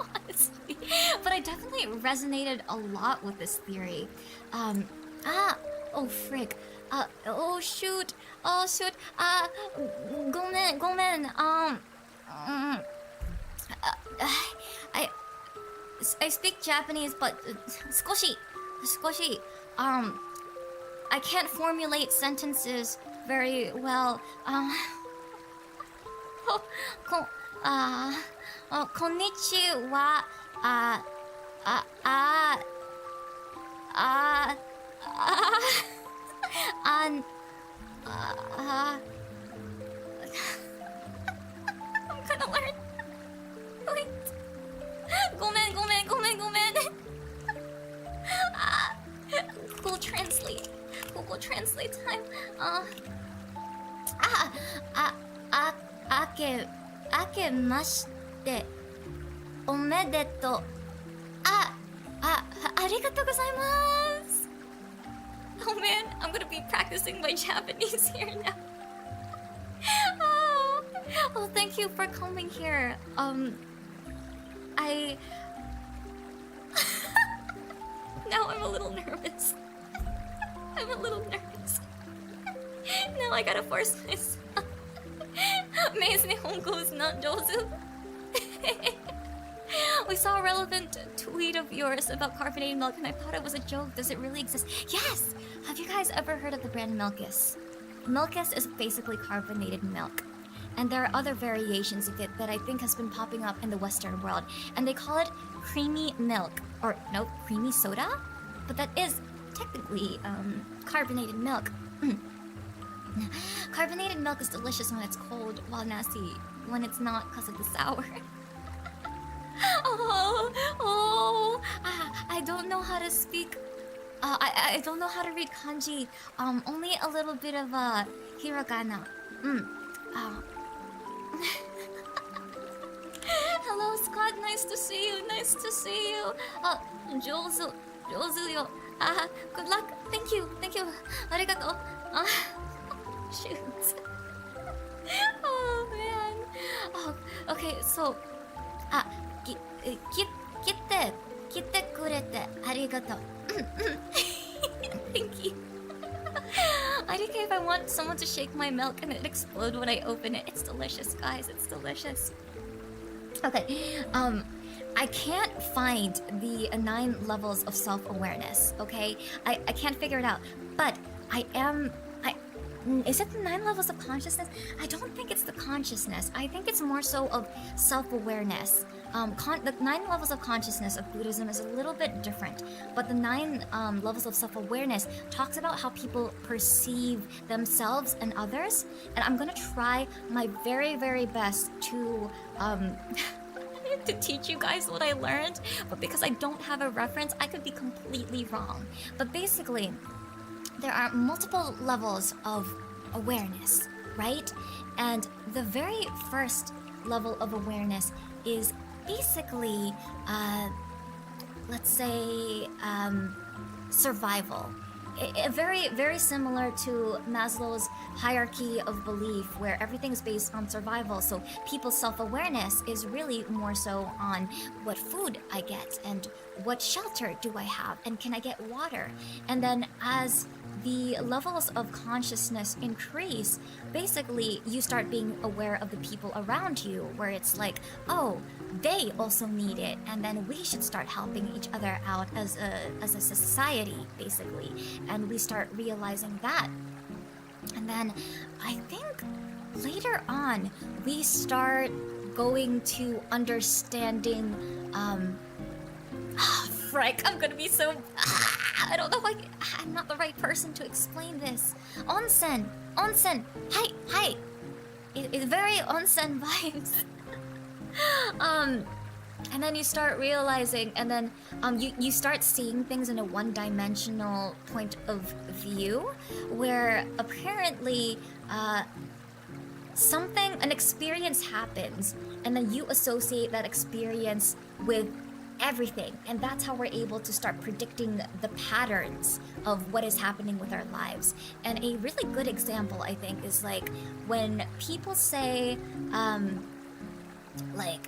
honestly. But I definitely resonated a lot with this theory. Oh frick. Oh shoot. Gomen. I speak Japanese, but skoshi. I can't formulate sentences very well. Konnichiwa. I'm gonna learn. Wait. Gomen. Google Translate time. Ake, akemashite, omedetou. Arigatou gozaimasu. Oh man, I'm gonna be practicing my Japanese here now. Oh, thank you for coming here. I... Now I'm a little nervous. I'm a little nervous. Now I gotta force myself. Mei's Nihongo is not jozu. We saw a relevant tweet of yours about carbonated milk and I thought it was a joke. Does it really exist? Yes! Have you guys ever heard of the brand Milkis? Milkis is basically carbonated milk. And there are other variations of it that I think has been popping up in the Western world. And they call it creamy milk. Or, no, creamy soda? But that is technically carbonated milk. Carbonated milk is delicious when it's cold, while nasty when it's not because of the sour. I don't know how to speak. I don't know how to read kanji. Only a little bit of hiragana. Hello, Scott. Nice to see you. Nice to see you. Jozu yo. Good luck. Thank you. Arigato. Shoot. Oh man. Oh, okay. So, kitte kurete arigato. Thank you. I don't care if I want someone to shake my milk and it explode when I open it. It's delicious, guys. It's delicious. Okay. I can't find the 9 levels of self-awareness, okay? I can't figure it out. But is it the 9 levels of consciousness? I don't think it's the consciousness. I think it's more so of self-awareness. The 9 levels of consciousness of Buddhism is a little bit different. But the 9 levels of self-awareness talks about how people perceive themselves and others. And I'm gonna try my very, very best to to teach you guys what I learned. But because I don't have a reference, I could be completely wrong. But basically, there are multiple levels of awareness, right? And the very first level of awareness is basically, let's say, survival. Very, very similar to Maslow's hierarchy of belief, where everything's based on survival. So people's self-awareness is really more so on what food I get and what shelter do I have and can I get water. And then as the levels of consciousness increase, basically you start being aware of the people around you, where it's like, oh, they also need it, and then we should start helping each other out as a society, basically. And we start realizing that. And then I think later on we start going to understanding frick, I'm gonna be so I don't know why I'm not the right person to explain this. Onsen. Hi. It's very onsen vibes. And then you start realizing, and then you start seeing things in a one-dimensional point of view, where apparently an experience happens, and then you associate that experience with everything, and that's how we're able to start predicting the patterns of what is happening with our lives. And a really good example, I think, is like when people say like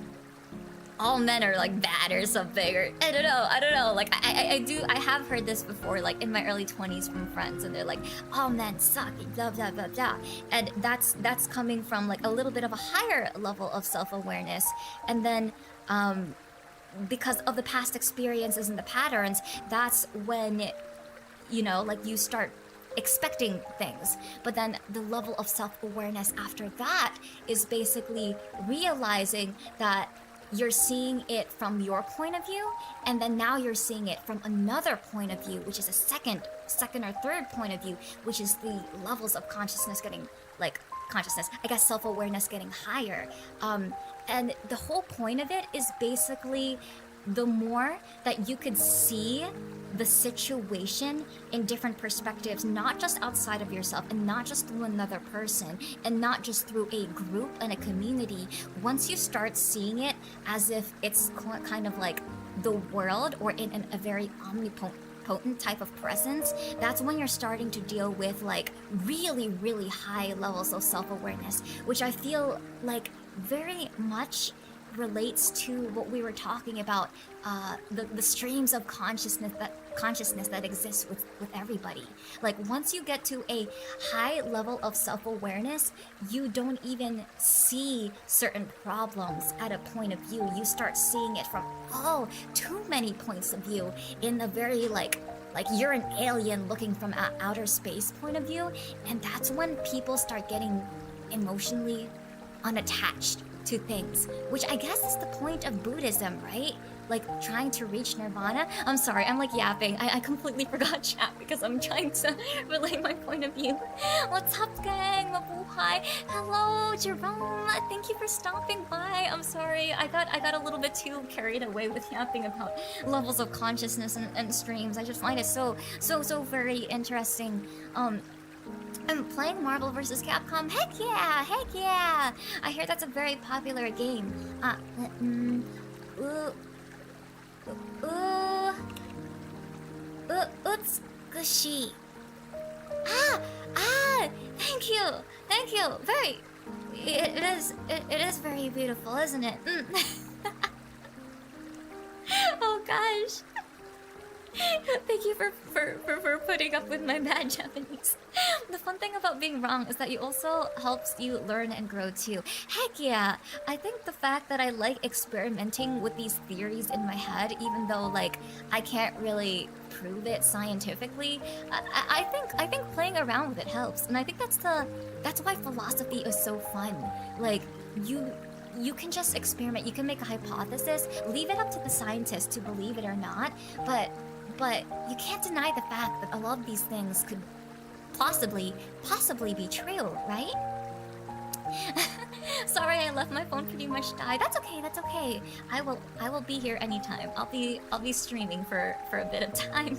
all men are like bad or something, or I don't know, like I have heard this before, like in my early 20s from friends, and they're like, all men suck, blah blah blah blah. And that's coming from like a little bit of a higher level of self-awareness. And then because of the past experiences and the patterns, that's when, you know, like you start expecting things. But then the level of self-awareness after that is basically realizing that you're seeing it from your point of view, and then now you're seeing it from another point of view, which is a second or third point of view, which is the levels of consciousness getting, like, self-awareness getting higher. And the whole point of it is basically the more that you could see the situation in different perspectives, not just outside of yourself and not just through another person and not just through a group and a community, once you start seeing it as if it's kind of like the world or in a very omnipotent type of presence, that's when you're starting to deal with like really, really high levels of self-awareness, which I feel like very much relates to what we were talking about, the streams of consciousness that exists with everybody. Like once you get to a high level of self-awareness, you don't even see certain problems at a point of view. You start seeing it from too many points of view in a very like you're an alien looking from outer space point of view, and that's when people start getting emotionally unattached to things, which I guess is the point of Buddhism, right? Like trying to reach nirvana. I'm sorry, I'm like yapping. I completely forgot chat because I'm trying to relay my point of view. What's up, gang? Mabuhay. Hello, Jerome. Thank you for stopping by. I'm sorry, I got a little bit too carried away with yapping about levels of consciousness and streams. I just find it so very interesting. I'm playing Marvel vs. Capcom. Heck yeah! I hear that's a very popular game. Utsukushi. Thank you. It is very beautiful, isn't it? Oh gosh. Thank you for putting up with my bad Japanese. The fun thing about being wrong is that it also helps you learn and grow too. Heck yeah! I think the fact that I like experimenting with these theories in my head, even though like I can't really prove it scientifically, I think playing around with it helps, and I think that's why philosophy is so fun. Like you can just experiment, you can make a hypothesis, leave it up to the scientists to believe it or not, but you can't deny the fact that a lot of these things could possibly be true, right? Sorry, I left my phone pretty much died. That's okay. I will be here anytime. I'll be streaming for a bit of time.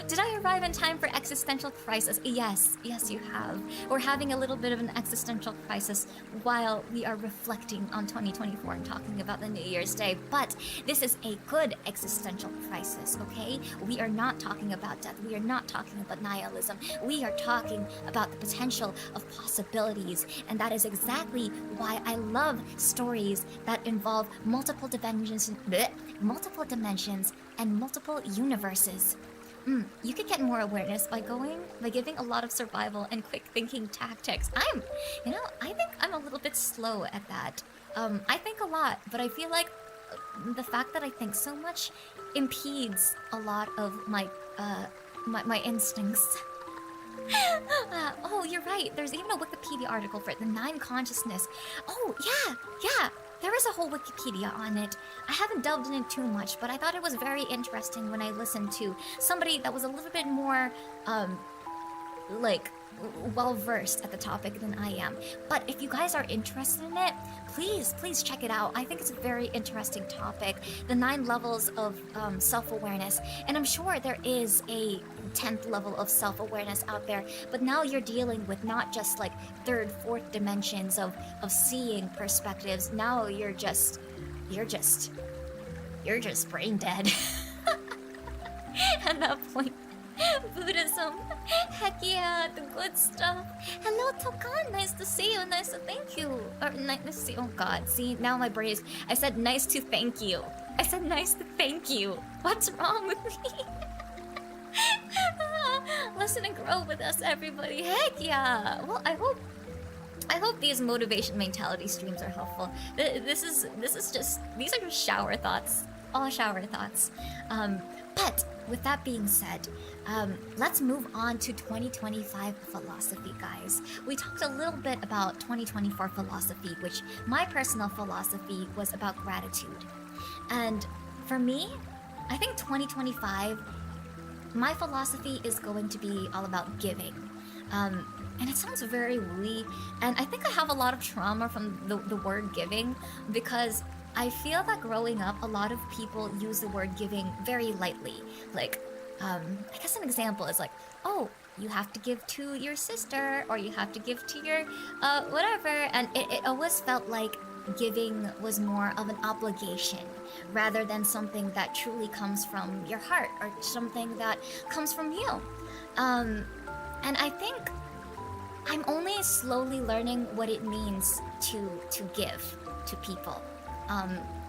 Did I arrive in time for existential crisis? Yes, you have. We're having a little bit of an existential crisis while we are reflecting on 2024 and talking about the New Year's Day. But this is a good existential crisis, okay? We are not talking about death. We are not talking about nihilism. We are talking about the potential of possibilities. And that is exactly why I love stories that involve multiple dimensions and multiple universes. You could get more awareness by giving a lot of survival and quick thinking tactics. I think I'm a little bit slow at that. I think a lot, but I feel like the fact that I think so much impedes a lot of my instincts. Oh, you're right. There's even a Wikipedia article for it, the 9 consciousness. Oh, yeah. There is a whole Wikipedia on it. I haven't delved in it too much, but I thought it was very interesting when I listened to somebody that was a little bit more, well-versed at the topic than I am. But if you guys are interested in it, please check it out. I think it's a very interesting topic, the 9 levels of self-awareness. And I'm sure there is a 10th level of self-awareness out there, but now you're dealing with not just like 3rd, 4th dimensions of seeing perspectives. Now you're just brain dead. At that point. Buddhism. Heck yeah, the good stuff. Hello, Tokan. Nice to see you. Nice to thank you. Or nice to see. Oh God. See, now my brain is. I said nice to thank you. What's wrong with me? Listen and grow with us, everybody. Heck yeah. Well, I hope these motivation mentality streams are helpful. These are just shower thoughts. All shower thoughts. But with that being said, let's move on to 2025 philosophy, guys. We talked a little bit about 2024 philosophy, which my personal philosophy was about gratitude. And for me, I think 2025, my philosophy is going to be all about giving. And it sounds very woo, and I think I have a lot of trauma from the word giving, because I feel that growing up, a lot of people use the word giving very lightly. Like, I guess an example is like, oh, you have to give to your sister, or you have to give to your, whatever. And it always felt like giving was more of an obligation rather than something that truly comes from your heart or something that comes from you. And I think I'm only slowly learning what it means to give to people.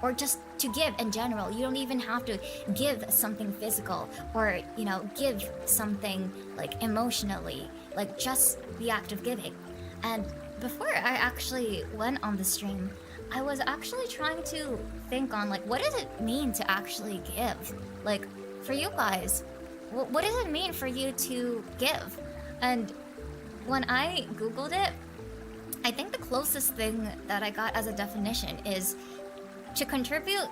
Or just to give in general. You don't even have to give something physical or, you know, give something like emotionally, like just the act of giving. And before I actually went on the stream, I was actually trying to think on like, what does it mean to actually give? Like, for you guys, what does it mean for you to give? And when I Googled it, I think the closest thing that I got as a definition is to contribute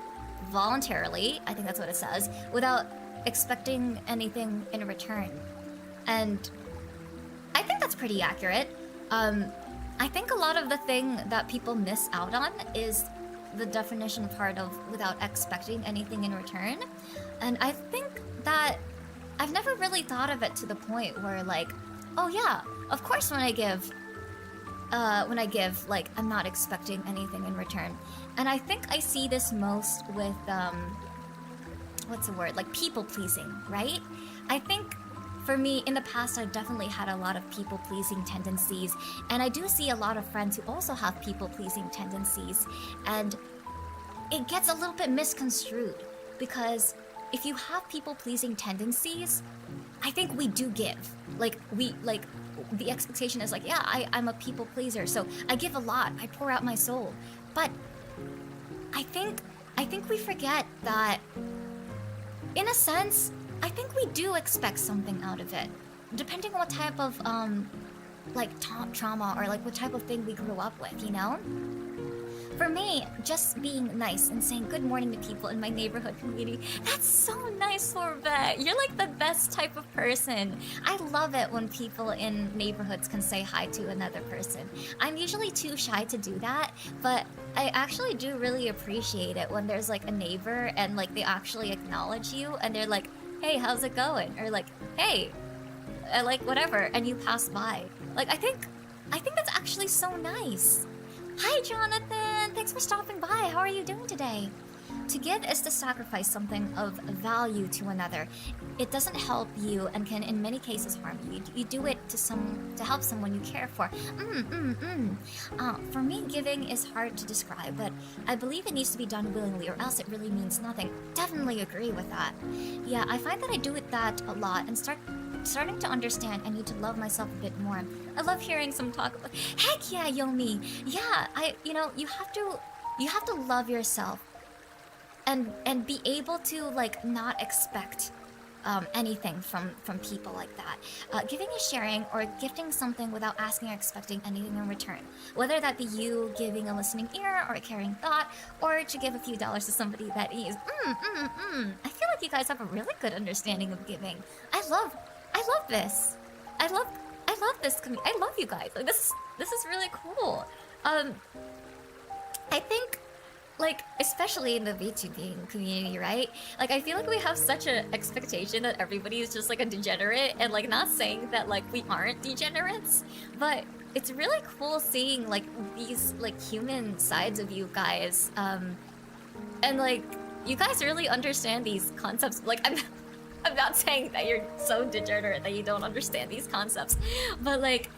voluntarily, I think that's what it says, without expecting anything in return. And I think that's pretty accurate. I think a lot of the thing that people miss out on is the definition part of without expecting anything in return. And I think that I've never really thought of it to the point where like, oh yeah, of course when I give, like, I'm not expecting anything in return. And I think I see this most with, what's the word? Like people-pleasing, right? I think for me, in the past, I've definitely had a lot of people-pleasing tendencies. And I do see a lot of friends who also have people-pleasing tendencies. And it gets a little bit misconstrued. Because if you have people-pleasing tendencies, I think we do give. Like, the expectation is like, yeah, I'm a people pleaser, so I give a lot, I pour out my soul. But I think we forget that, in a sense, I think we do expect something out of it. Depending on what type of, like, trauma or like what type of thing we grew up with, you know? For me, just being nice and saying good morning to people in my neighborhood community, that's so nice, Sorbet. You're like the best type of person. I love it when people in neighborhoods can say hi to another person. I'm usually too shy to do that, but I actually do really appreciate it when there's like a neighbor and like they actually acknowledge you and they're like, hey, how's it going? Or like, hey, like whatever, and you pass by. Like, I think that's actually so nice. Hi, Jonathan! Thanks for stopping by. How are you doing today? To give is to sacrifice something of value to another. It doesn't help you and can, in many cases, harm you. You do it to help someone you care for. For me, giving is hard to describe, but I believe it needs to be done willingly, or else it really means nothing. Definitely agree with that. Yeah, I find that I do that a lot and starting to understand I need to love myself a bit more. I love hearing some talk about, heck yeah, Yomi. Yeah, you have to love yourself and be able to like not expect anything from people like that. Giving is sharing or gifting something without asking or expecting anything in return. Whether that be you giving a listening ear or a caring thought, or to give a few dollars to somebody that is I feel like you guys have a really good understanding of giving. I love this. I love this community. I love you guys. Like this is really cool. I think, like, especially in the VTubing community, right? Like, I feel like we have such an expectation that everybody is just like a degenerate, and like not saying that like we aren't degenerates, but it's really cool seeing like these like human sides of you guys, and like you guys really understand these concepts. Like, I'm not saying that you're so degenerate that you don't understand these concepts, but like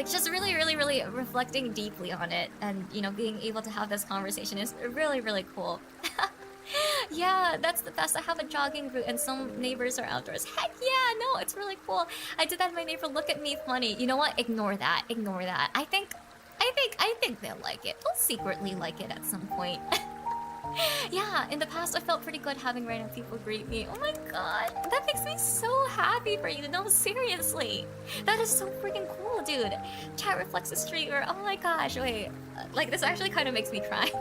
just really reflecting deeply on it, and you know, being able to have this conversation is really cool. Yeah, that's the best. I have a jogging route and some neighbors are outdoors. Heck yeah, no, it's really cool. I did that, my neighbor look at me funny. You know what? Ignore that. I think they'll like it. They'll secretly like it at some point. Yeah, in the past I felt pretty good having random people greet me. Oh my god, that makes me so happy for you. No, seriously. That is so freaking cool, dude. Chat reflects the streamer. Oh my gosh, wait. Like, this actually kind of makes me cry.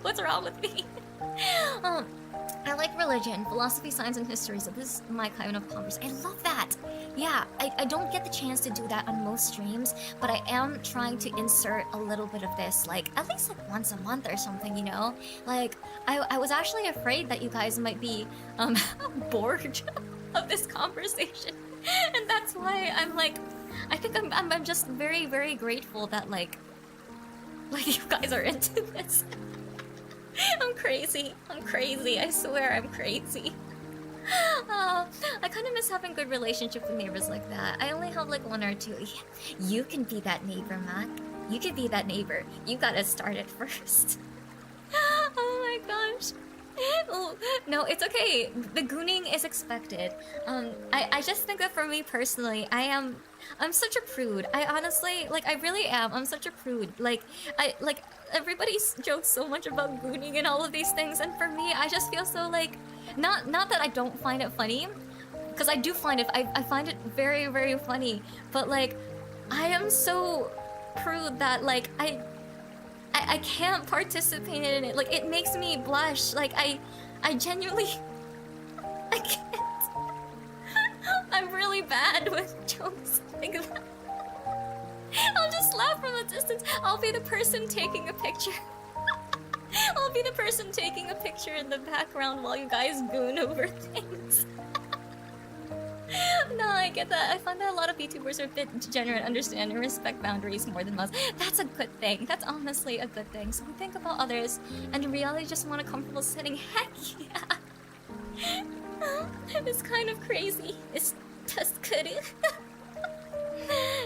What's wrong with me? I like religion, philosophy, science, and history, so this is my kind of conversation. I love that! Yeah, I don't get the chance to do that on most streams, but I am trying to insert a little bit of this, like, at least like once a month or something, you know? Like, I was actually afraid that you guys might be, bored of this conversation. And that's why I'm like, I think I'm just very, very grateful that, like you guys are into this. I'm crazy. I'm crazy. I swear I'm crazy. I kind of miss having good relationship with neighbors like that. I only have like one or two. You can be that neighbor, Mac. You can be that neighbor. You gotta start it first. Oh my gosh. Oh, no, it's okay. The gooning is expected. I just think that for me personally, I'm such a prude. I honestly, like, I really am. I'm such a prude. Like, everybody jokes so much about gooning and all of these things, and for me, I just feel so like, not that I don't find it funny, because I do find it. I find it very, very funny. But like, I am so prude that like I can't participate in it. Like, it makes me blush. Like, I genuinely... I can't. I'm really bad with jokes like that. I'll just laugh from a distance. I'll be the person taking a picture. I'll be the person taking a picture in the background while you guys goon over things. No, I get that. I find that a lot of VTubers are a bit degenerate, understand and respect boundaries more than most. That's a good thing. That's honestly a good thing. So we think about others, and in reality just want a comfortable setting. Heck yeah! It's kind of crazy. It's just good.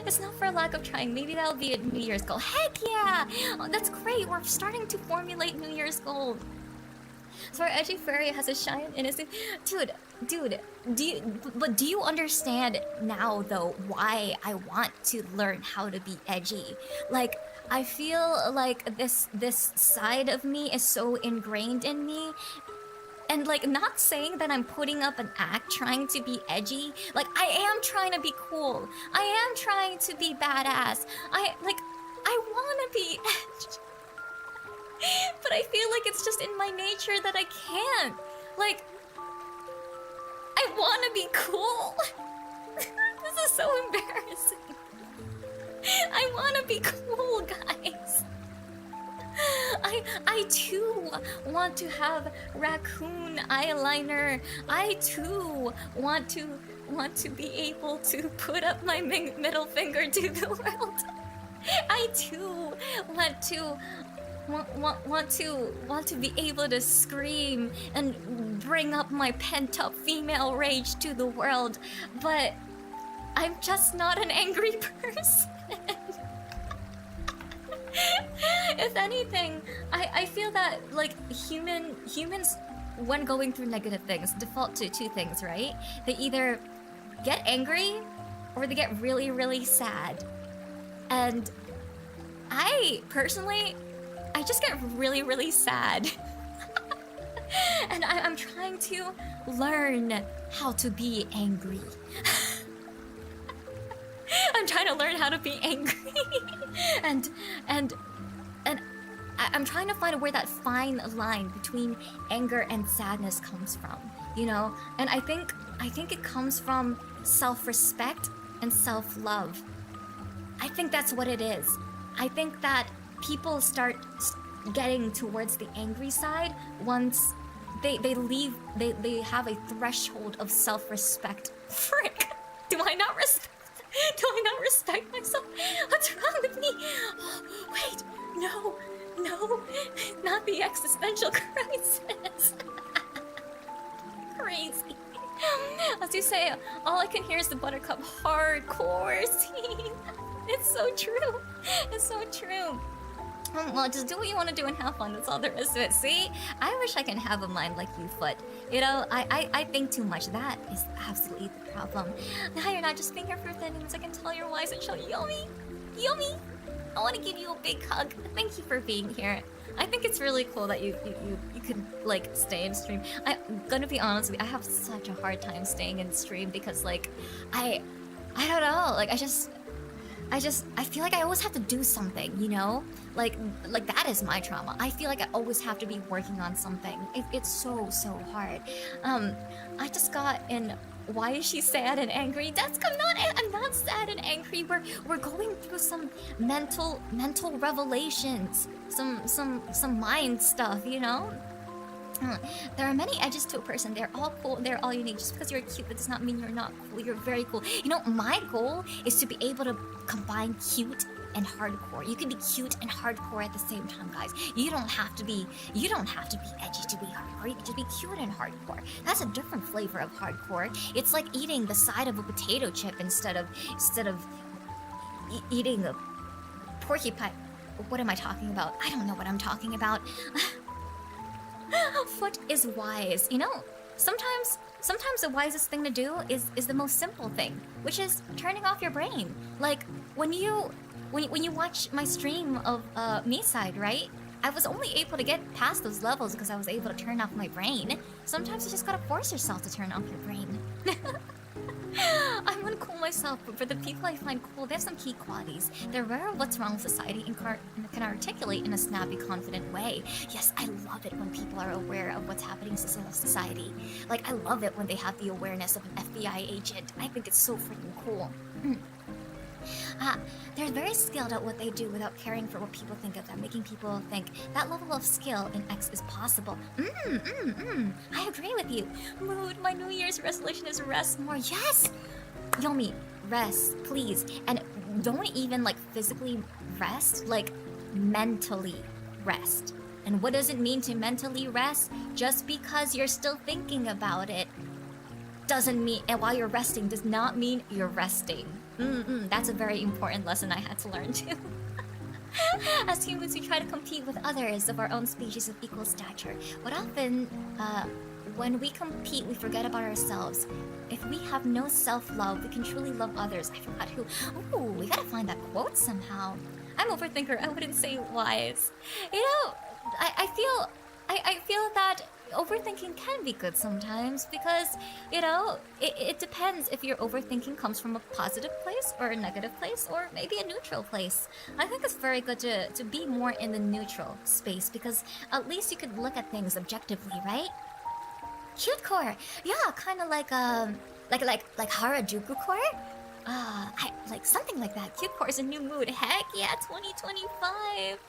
It's not for a lack of trying. Maybe that'll be a New Year's goal. Heck yeah! Oh, that's great. We're starting to formulate New Year's goals. So our edgy furry has a shy and innocent... Dude, do you understand now, though, why I want to learn how to be edgy? Like, I feel like this side of me is so ingrained in me. And, like, not saying that I'm putting up an act trying to be edgy. Like, I am trying to be cool. I am trying to be badass. I want to be edgy. But I feel like it's just in my nature that I can't. Like, I want to be cool. This is so embarrassing. I want to be cool, guys. I too want to have raccoon eyeliner. I too want to be able to put up my middle finger to the world. I too want to be able to scream and bring up my pent-up female rage to the world, but I'm just not an angry person. If anything, I feel that like humans when going through negative things default to two things, right? They either get angry or they get really, really sad. And I personally, I just get really, really sad. And I'm trying to learn how to be angry. I'm trying to learn how to be angry. and I'm trying to find where that fine line between anger and sadness comes from, you know? And I think it comes from self-respect and self-love. I think that's what it is. I think that people start getting towards the angry side once they have a threshold of self-respect. Frick! Do I not respect myself? What's wrong with me? Oh, wait, no, not the existential crisis. Crazy. As you say, all I can hear is the Buttercup hardcore scene. It's so true. It's so true. Well, just do what you want to do and have fun. That's all there is to it. See? I wish I can have a mind like you, Foot. You know, I think too much. That is absolutely the problem. Now you're not just being here for things. I can tell you're wise and so yummy. Yummy. I want to give you a big hug. Thank you for being here. I think it's really cool that you could, like, stay in stream. I'm gonna be honest with you, I have such a hard time staying in stream because, like, I don't know. Like, I just... I feel like I always have to do something, you know? Like that is my trauma. I feel like I always have to be working on something. It's so hard. I just got in. Why is she sad and angry? I'm not sad and angry. We're going through some mental revelations, some mind stuff, you know? There are many edges to a person. They're all cool. They're all unique. Just because you're cute, that does not mean you're not cool. You're very cool. You know, my goal is to be able to combine cute and hardcore. You can be cute and hardcore at the same time, guys. You don't have to be edgy to be hardcore. You can just be cute and hardcore. That's a different flavor of hardcore. It's like eating the side of a potato chip instead of eating a porcupine. What am I talking about? I don't know what I'm talking about. Foot is wise. You know, sometimes the wisest thing to do is the most simple thing, which is turning off your brain. Like when you watch my stream of MAEFAE, right? I was only able to get past those levels because I was able to turn off my brain. Sometimes you just gotta force yourself to turn off your brain. I'm uncool myself, but for the people I find cool, they have some key qualities. They're aware of what's wrong with society and can articulate in a snappy, confident way. Yes, I love it when people are aware of what's happening in society. Like, I love it when they have the awareness of an FBI agent. I think it's so freaking cool. They're very skilled at what they do without caring for what people think of them, making people think that level of skill in X is possible. I agree with you. Mood, my New Year's resolution is rest more. Yes! Yomi, rest, please. And don't even like physically rest, like mentally rest. And what does it mean to mentally rest? Just because you're still thinking about it doesn't mean, and while you're resting does not mean you're resting. That's a very important lesson I had to learn too. As humans, we try to compete with others of our own species of equal stature. But often, when we compete, we forget about ourselves. If we have no self-love, we can truly love others. I forgot who. Ooh, we gotta find that quote somehow. I'm overthinker. I wouldn't say wise. You know, I feel that overthinking can be good sometimes because, you know, it depends if your overthinking comes from a positive place or a negative place or maybe a neutral place. I think it's very good to be more in the neutral space because at least you could look at things objectively, right? Cute core, yeah, kind of like Harajuku core. I like something like that. Cute core is a new mood. Heck yeah, 2025.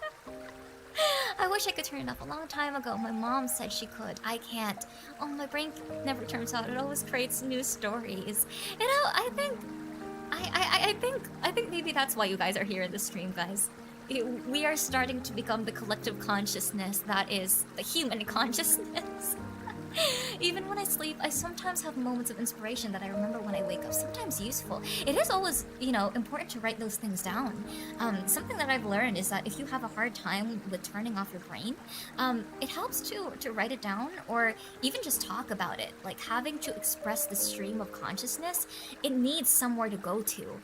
I wish I could turn it up a long time ago. My mom said she could. I can't. Oh, my brain never turns out. It always creates new stories. You know, I think maybe that's why you guys are here in the stream, guys. We are starting to become the collective consciousness that is the human consciousness. Even when I sleep, I sometimes have moments of inspiration that I remember when I wake up, sometimes useful. It is always, you know, important to write those things down. Something that I've learned is that if you have a hard time with turning off your brain, it helps to write it down or even just talk about it. Like having to express the stream of consciousness, it needs somewhere to go to.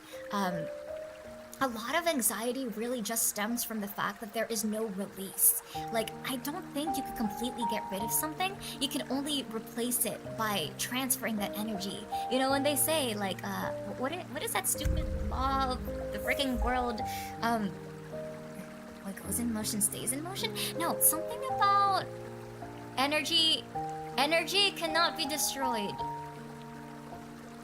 A lot of anxiety really just stems from the fact that there is no release. Like, I don't think you could completely get rid of something. You can only replace it by transferring that energy. You know, when they say, like, what is that stupid law of the freaking world? What goes in motion stays in motion? No, something about energy. Energy cannot be destroyed.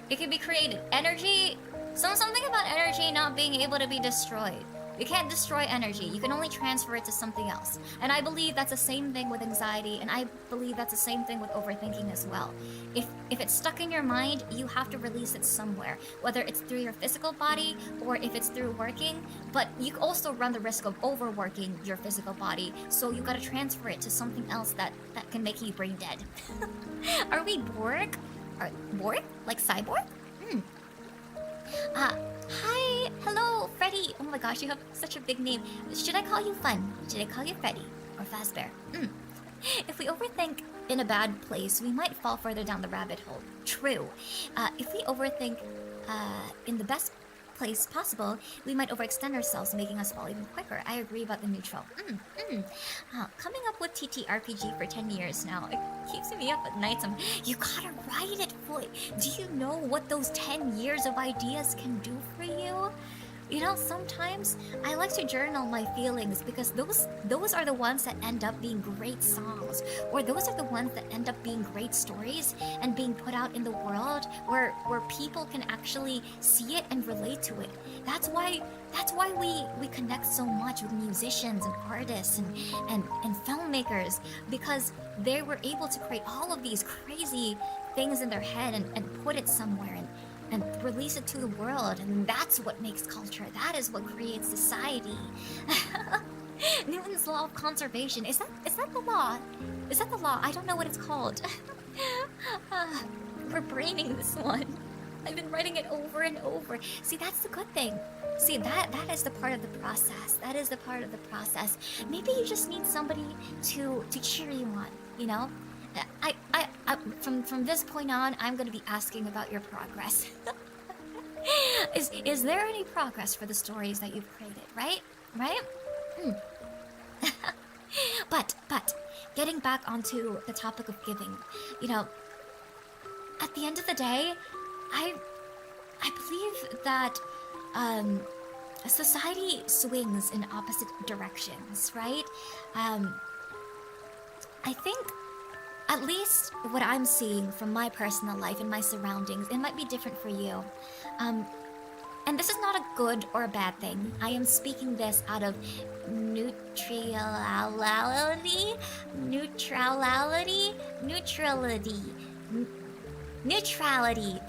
It can be created. Energy... Something about energy not being able to be destroyed. You can't destroy energy. You can only transfer it to something else. And I believe that's the same thing with anxiety, and I believe that's the same thing with overthinking as well. If it's stuck in your mind, you have to release it somewhere, whether it's through your physical body or if it's through working. But you also run the risk of overworking your physical body, so you gotta transfer it to something else that can make you brain dead. Are we Borg? Borg? Like cyborg? Hi, hello, Freddy. Oh my gosh, you have such a big name. Should I call you Fun? Should I call you Freddy or Fazbear? If we overthink in a bad place, we might fall further down the rabbit hole. True. If we overthink in the best place possible, we might overextend ourselves, making us fall even quicker. I agree about the neutral. Coming up with TTRPG for 10 years now, it keeps me up at night. You gotta write it, boy. Do you know what those 10 years of ideas can do for you? You know, sometimes I like to journal my feelings because those are the ones that end up being great songs, or those are the ones that end up being great stories and being put out in the world where people can actually see it and relate to it. That's why we connect so much with musicians and artists and filmmakers, because they were able to create all of these crazy things in their head and put it somewhere and release it to the world, and that's what makes culture. That is what creates society. Newton's law of conservation. Is that the law? Is that the law? I don't know what it's called. We're braining this one. I've been writing it over and over. See, that's the good thing. See, that is the part of the process. That is the part of the process. Maybe you just need somebody to cheer you on, you know? From this point on, I'm gonna be asking about your progress. Is there any progress for the stories that you've created, right? Right? But getting back onto the topic of giving, you know, at the end of the day, I believe that society swings in opposite directions, right? I think, at least what I'm seeing from my personal life and my surroundings, it might be different for you. And this is not a good or a bad thing. I am speaking this out of neutrality.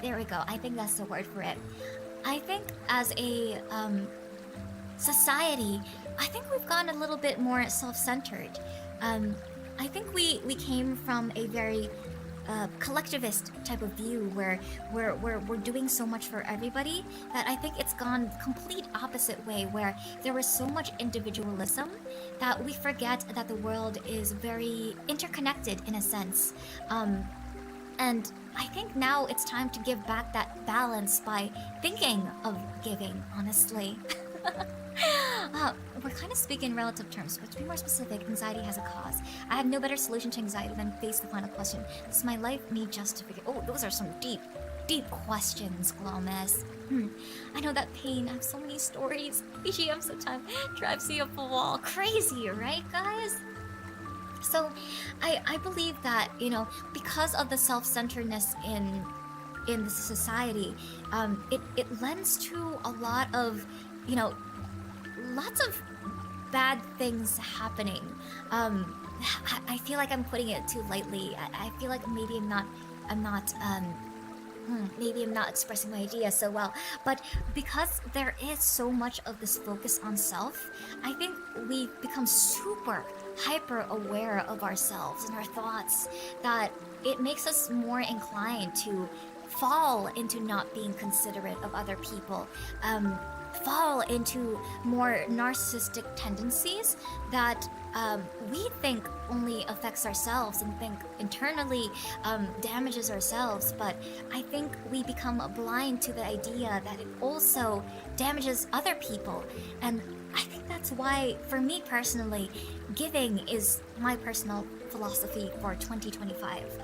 There we go. I think that's the word for it. I think as a society, I think we've gotten a little bit more self-centered. I think we came from a very collectivist type of view where we're doing so much for everybody that I think it's gone complete opposite way, where there was so much individualism that we forget that the world is very interconnected in a sense. And I think now it's time to give back that balance by thinking of giving, honestly. We're kind of speaking in relative terms, but to be more specific, anxiety has a cause. I have no better solution to anxiety than face the final question. Does my life need justification? Oh, those are some deep questions, Glomus. I know that pain. I have so many stories. BGM sometimes drives you up a wall. Crazy, right, guys? So, I believe that, you know, because of the self-centeredness in the society, it lends to a lot of, you know, lots of bad things happening. I feel like I'm putting it too lightly. I feel like maybe I'm not expressing my idea so well. But because there is so much of this focus on self, I think we've become super hyper aware of ourselves and our thoughts, that it makes us more inclined to fall into not being considerate of other people, fall into more narcissistic tendencies that we think only affects ourselves and think internally damages ourselves, but I think we become blind to the idea that it also damages other people. And I think that's why, for me personally, giving is my personal philosophy for 2025.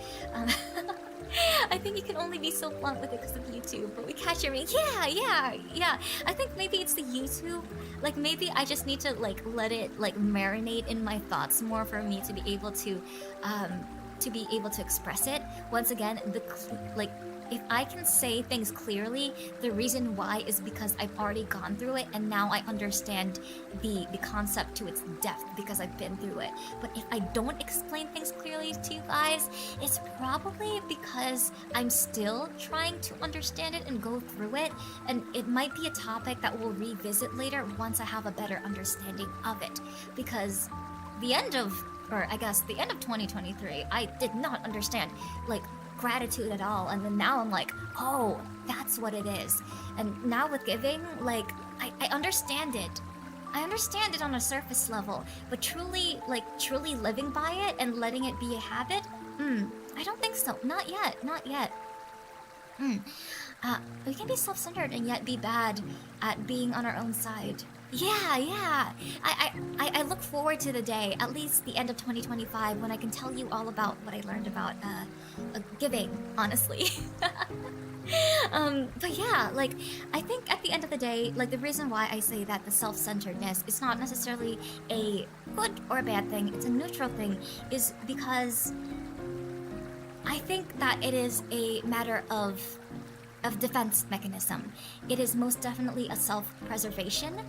I think you can only be so blunt with it because of YouTube, but we catch your meaning. Yeah. I think maybe it's the YouTube. Like, maybe I just need to let it marinate in my thoughts more for me to be able to express it. Once again, if I can say things clearly, the reason why is because I've already gone through it, and now I understand the concept to its depth because I've been through it. But if I don't explain things clearly to you guys, it's probably because I'm still trying to understand it and go through it, and it might be a topic that we'll revisit later once I have a better understanding of it. Because the end of 2023, I did not understand gratitude at all, and then now I'm like, oh, that's what it is. And now with giving, I understand it. I understand it on a surface level, but truly living by it and letting it be a habit, I don't think so. Not yet. We can be self-centered and yet be bad at being on our own side. Yeah. I look forward to the day, at least the end of 2025, when I can tell you all about what I learned about giving, honestly. But yeah, like, I think at the end of the day, like, the reason why I say that the self-centeredness is not necessarily a good or a bad thing, it's a neutral thing, is because I think that it is a matter of defense mechanism. It is most definitely a self-preservation.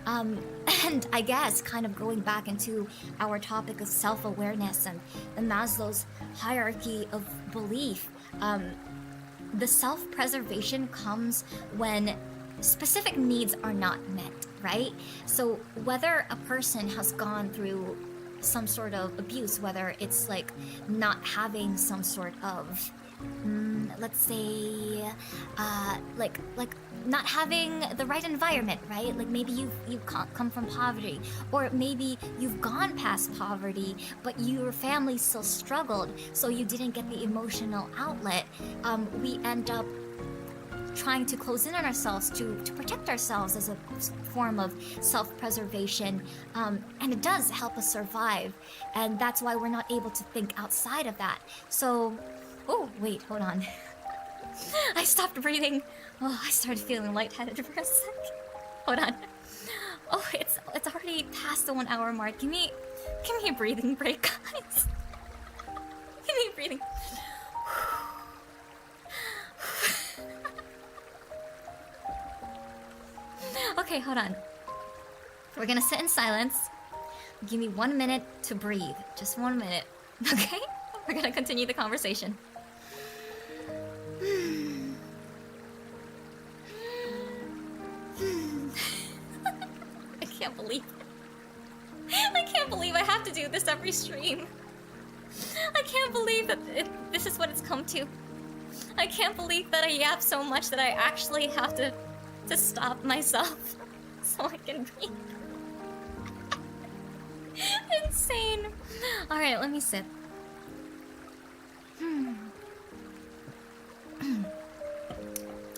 And I guess kind of going back into our topic of self-awareness and the Maslow's hierarchy of belief, the self-preservation comes when specific needs are not met, right? So whether a person has gone through some sort of abuse, whether it's like not having some sort of let's say like not having the right environment, right? Like maybe you've come from poverty, or maybe you've gone past poverty but your family still struggled, so you didn't get the emotional outlet. We end up trying to close in on ourselves to protect ourselves as a form of self-preservation, and it does help us survive, and that's why we're not able to think outside of that. So oh, wait, hold on. I stopped breathing. Oh, I started feeling lightheaded for a sec. Hold on. Oh, it's already past the 1 hour mark. Give me a breathing break, guys. Give me a breathing. Okay, hold on. We're gonna sit in silence. Give me 1 minute to breathe. Just 1 minute. Okay? We're gonna continue the conversation. I can't believe I have to do this every stream. I can't believe that this is what it's come to. I can't believe that I yap so much that I actually have to stop myself so I can breathe. Insane. Alright, let me sip.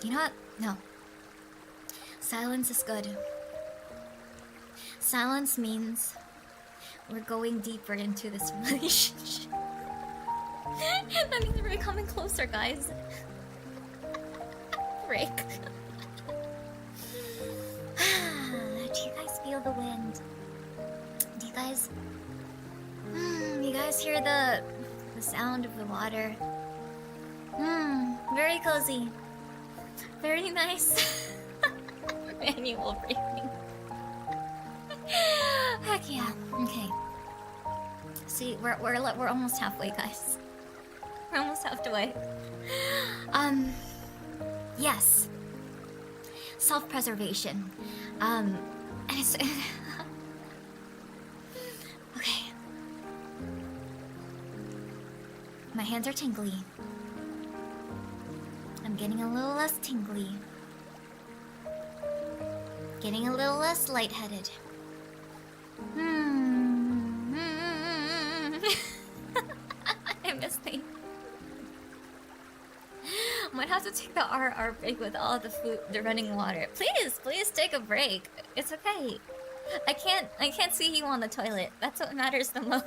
You know what? No. Silence is good. Silence means we're going deeper into this relationship. That means we're becoming closer, guys. Break. Do you guys feel the wind? Do you guys... you guys hear the sound of the water? Very cozy. Very nice. Manual breathing. Heck yeah. Okay. See, we're almost halfway, guys. We're almost halfway. Yes. Self-preservation. And it's okay. My hands are tingly. I'm getting a little less tingly. Getting a little less lightheaded. I miss me. Might have to take the RR break with all the food, the running water. Please take a break. It's okay. I can't see you on the toilet. That's what matters the most.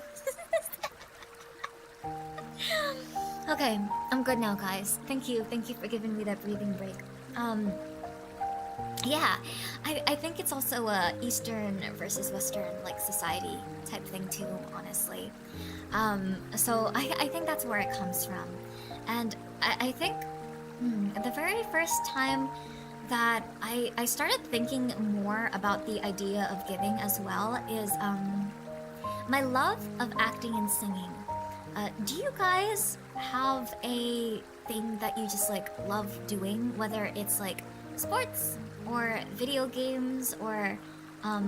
Okay, I'm good now, guys. Thank you for giving me that breathing break. Yeah, I think it's also a Eastern versus Western like society type thing too, honestly. So I think that's where it comes from, and I think the very first time that I started thinking more about the idea of giving as well is my love of acting and singing. Do you guys have a thing that you just like love doing, whether it's like sports or video games or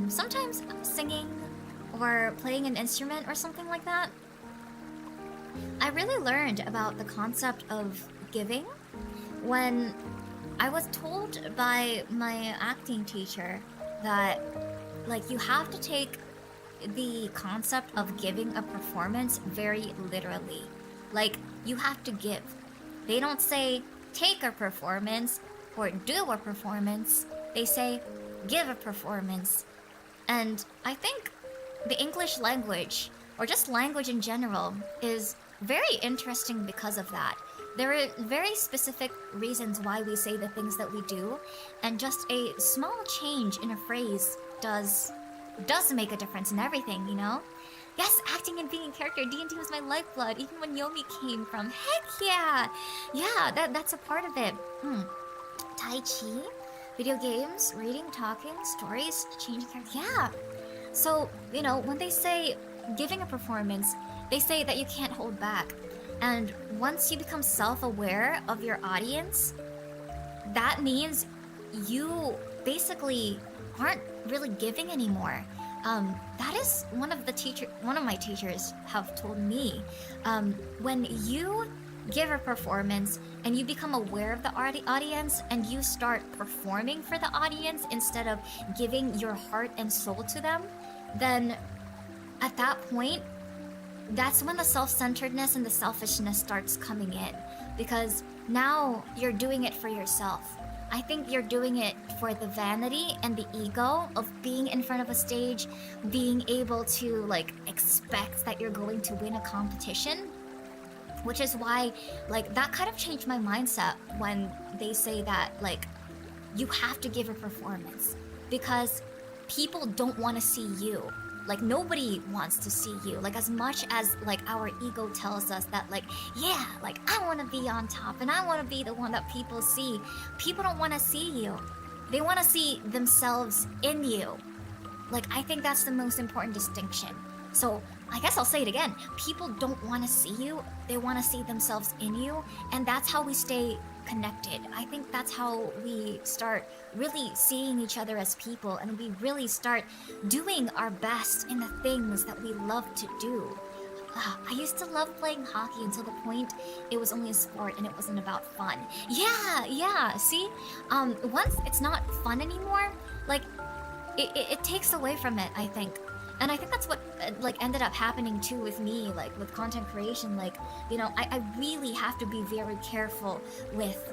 sometimes singing or playing an instrument or something like that? I really learned about the concept of giving when I was told by my acting teacher that like you have to take the concept of giving a performance very literally. Like, you have to give. They don't say take a performance or do a performance. They say give a performance. And I think the English language, or just language in general, is very interesting because of that. There are very specific reasons why we say the things that we do, and just a small change in a phrase does make a difference in everything, you know? Yes, acting and being in character. D&D was my lifeblood, even when Yomi came from. Heck yeah! Yeah, that's a part of it. Tai Chi, video games, reading, talking, stories, changing character. Yeah! So, you know, when they say giving a performance, they say that you can't hold back. And once you become self-aware of your audience, that means you basically aren't really giving anymore. That is one of my teachers have told me. When you give a performance and you become aware of the audience and you start performing for the audience instead of giving your heart and soul to them, then at that point, that's when the self-centeredness and the selfishness starts coming in, because now you're doing it for yourself. I think you're doing it for the vanity and the ego of being in front of a stage, being able to like expect that you're going to win a competition, which is why like that kind of changed my mindset when they say that like you have to give a performance, because people don't want to see you. Like nobody wants to see you. Like as much as like our ego tells us that like, yeah, like I want to be on top and I want to be the one that people see. People don't want to see you. They want to see themselves in you. Like I think that's the most important distinction. So I guess I'll say it again. People don't want to see you. They want to see themselves in you. And that's how we stay connected. I think that's how we start really seeing each other as people, and we really start doing our best in the things that we love to do. I used to love playing hockey until the point it was only a sport and it wasn't about fun. Yeah, see? Once it's not fun anymore, like, it takes away from it, I think. And I think that's what like ended up happening too with me, like with content creation. Like, you know, I really have to be very careful with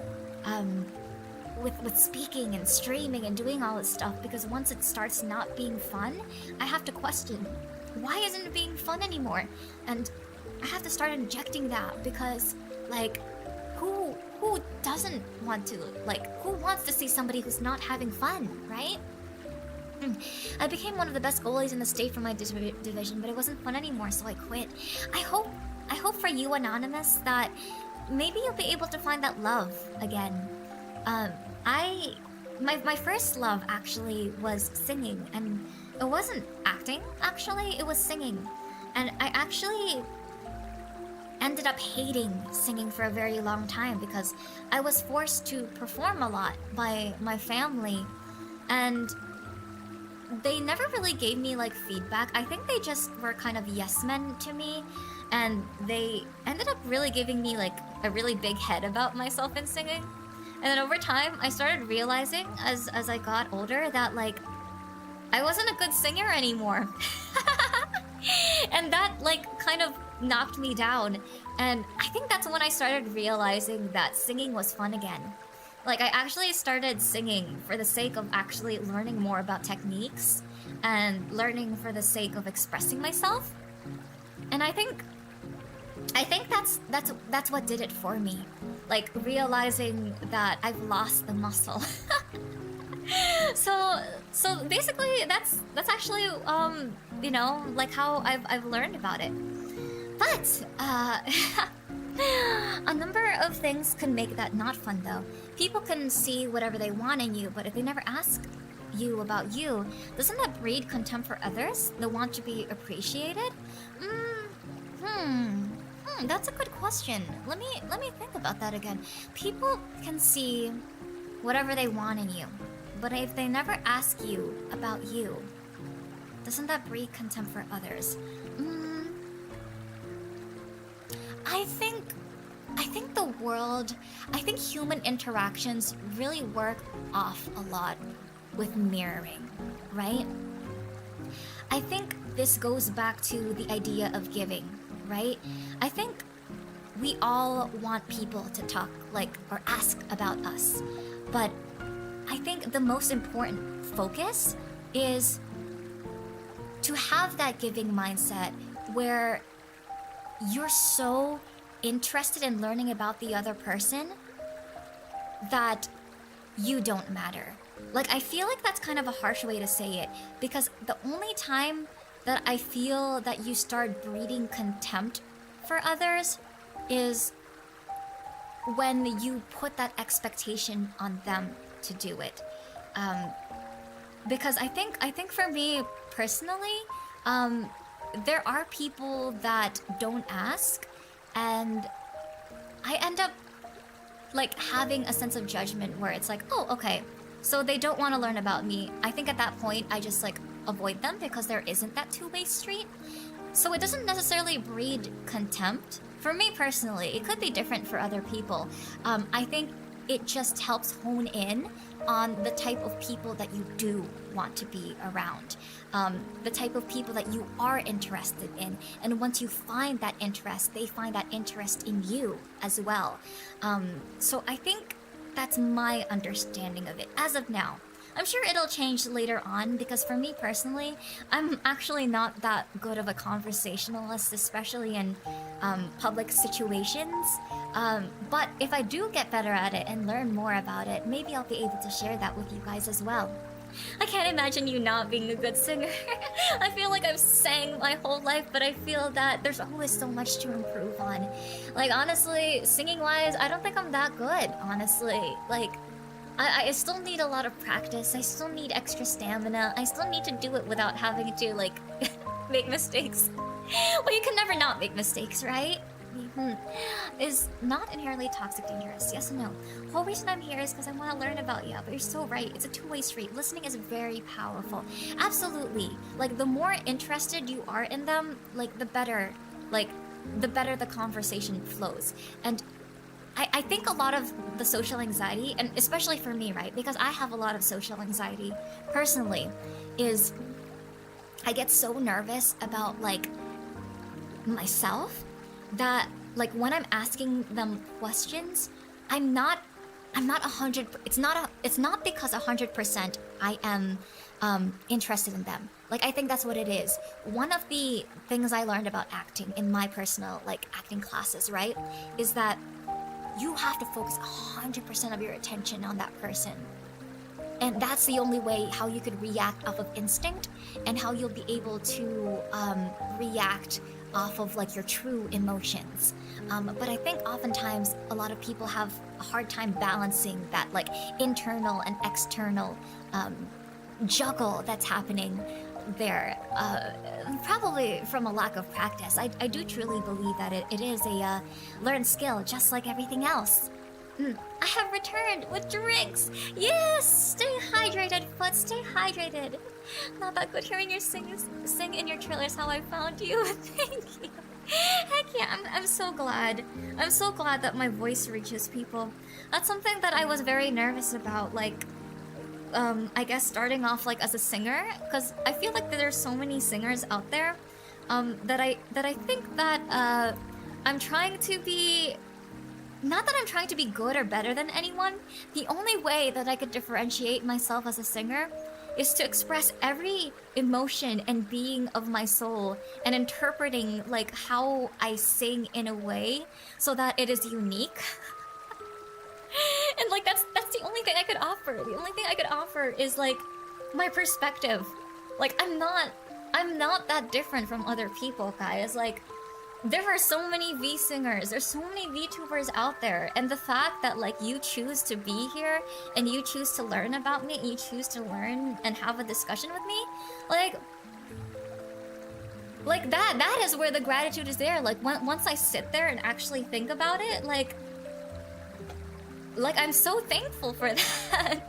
speaking and streaming and doing all this stuff, because once it starts not being fun, I have to question, why isn't it being fun anymore? And I have to start injecting that, because like who doesn't want to, like, who wants to see somebody who's not having fun, right? I became one of the best goalies in the state for my division, but it wasn't fun anymore, so I quit. I hope for you, Anonymous, that maybe you'll be able to find that love again. My first love actually was singing, and it wasn't acting, actually, it was singing. And I actually ended up hating singing for a very long time because I was forced to perform a lot by my family, and they never really gave me like feedback. I think they just were kind of yes men to me, and they ended up really giving me like a really big head about myself in singing. And then over time, I started realizing as I got older that like I wasn't a good singer anymore. And that like kind of knocked me down. And I think that's when I started realizing that singing was fun again. Like, I actually started singing for the sake of actually learning more about techniques and learning for the sake of expressing myself. And I think that's what did it for me. Like, realizing that I've lost the muscle. So basically that's actually you know, like how I've learned about it. But a number of things can make that not fun though. People can see whatever they want in you, but if they never ask you about you, doesn't that breed contempt for others? The want to be appreciated? That's a good question. Let me think about that again. People can see whatever they want in you, but if they never ask you about you, doesn't that breed contempt for others? I think human interactions really work off a lot with mirroring, right? I think this goes back to the idea of giving, right? I think we all want people to talk like or ask about us, but I think the most important focus is to have that giving mindset where you're so interested in learning about the other person that you don't matter. Like, I feel like that's kind of a harsh way to say it, because the only time that I feel that you start breeding contempt for others is when you put that expectation on them to do it. Because I think for me personally, there are people that don't ask, and I end up like having a sense of judgment where it's like, oh, okay, so they don't want to learn about me. I think at that point I just like avoid them because there isn't that two-way street. So it doesn't necessarily breed contempt. For me personally, it could be different for other people. I think it just helps hone in on the type of people that you do want to be around, the type of people that you are interested in. And once you find that interest, they find that interest in you as well. So I think that's my understanding of it as of now. I'm sure it'll change later on, because for me personally, I'm actually not that good of a conversationalist, especially in public situations. But if I do get better at it and learn more about it, maybe I'll be able to share that with you guys as well. I can't imagine you not being a good singer. I feel like I've sang my whole life, but I feel that there's always so much to improve on. Like, honestly, singing-wise, I don't think I'm that good, honestly. Like, I still need a lot of practice. I still need extra stamina. I still need to do it without having to, like, make mistakes. Well, you can never not make mistakes, right? Is not inherently toxic dangerous? Yes and no. The whole reason I'm here is because I want to learn about you. But you're so right. It's a two-way street. Listening is very powerful. Absolutely. Like, the more interested you are in them, like, the better the conversation flows. And I think a lot of the social anxiety, and especially for me, right? Because I have a lot of social anxiety personally, is I get so nervous about, like, myself that, like, when I'm asking them questions, I'm not 100. It's not because 100% I am interested in them. Like, I think that's what it is. One of the things I learned about acting in my personal, like, acting classes, right, is that you have to focus 100% of your attention on that person. And that's the only way how you could react off of instinct, and how you'll be able to react off of, like, your true emotions. But I think oftentimes a lot of people have a hard time balancing that, like, internal and external juggle that's happening there, probably from a lack of practice. I do truly believe that it is a learned skill, just like everything else. I have returned with drinks. Yes, stay hydrated, Foot. Stay hydrated. Not that good hearing your sing in your trailers. How I found you. Thank you. Heck yeah, I'm so glad. I'm so glad that my voice reaches people. That's something that I was very nervous about, like, I guess starting off, like, as a singer, because I feel like there's so many singers out there that I think that I'm trying to be, not that I'm trying to be good or better than anyone. The only way that I could differentiate myself as a singer is to express every emotion and being of my soul, and interpreting, like, how I sing in a way so that it is unique. And, like, that's the only thing I could offer. The only thing I could offer is, like, my perspective. Like, I'm not that different from other people, guys. Like, there are so many V singers, there's so many VTubers out there, and the fact that, like, you choose to be here and you choose to learn about me, and you choose to learn and have a discussion with me, like that is where the gratitude is there. Like, once I sit there and actually think about it, like I'm so thankful for that.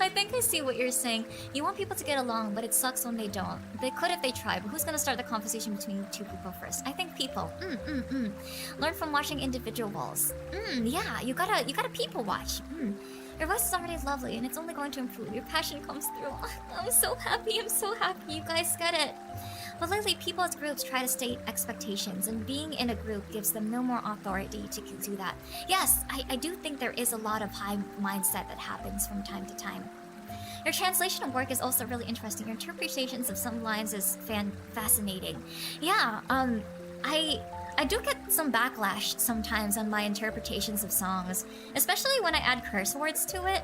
I think I see what you're saying. You want people to get along, but it sucks when they don't. They could if they try, but who's gonna start the conversation between two people first? I think people. Learn from watching individuals. Yeah, you gotta people watch. Your voice is already lovely, and it's only going to improve. Your passion comes through. I'm so happy you guys get it. But lately, people as groups try to state expectations, and being in a group gives them no more authority to do that. Yes, I do think there is a lot of high mindset that happens from time to time. Your translation work is also really interesting. Your interpretations of some lines is fascinating. Yeah, I do get some backlash sometimes on my interpretations of songs, especially when I add curse words to it.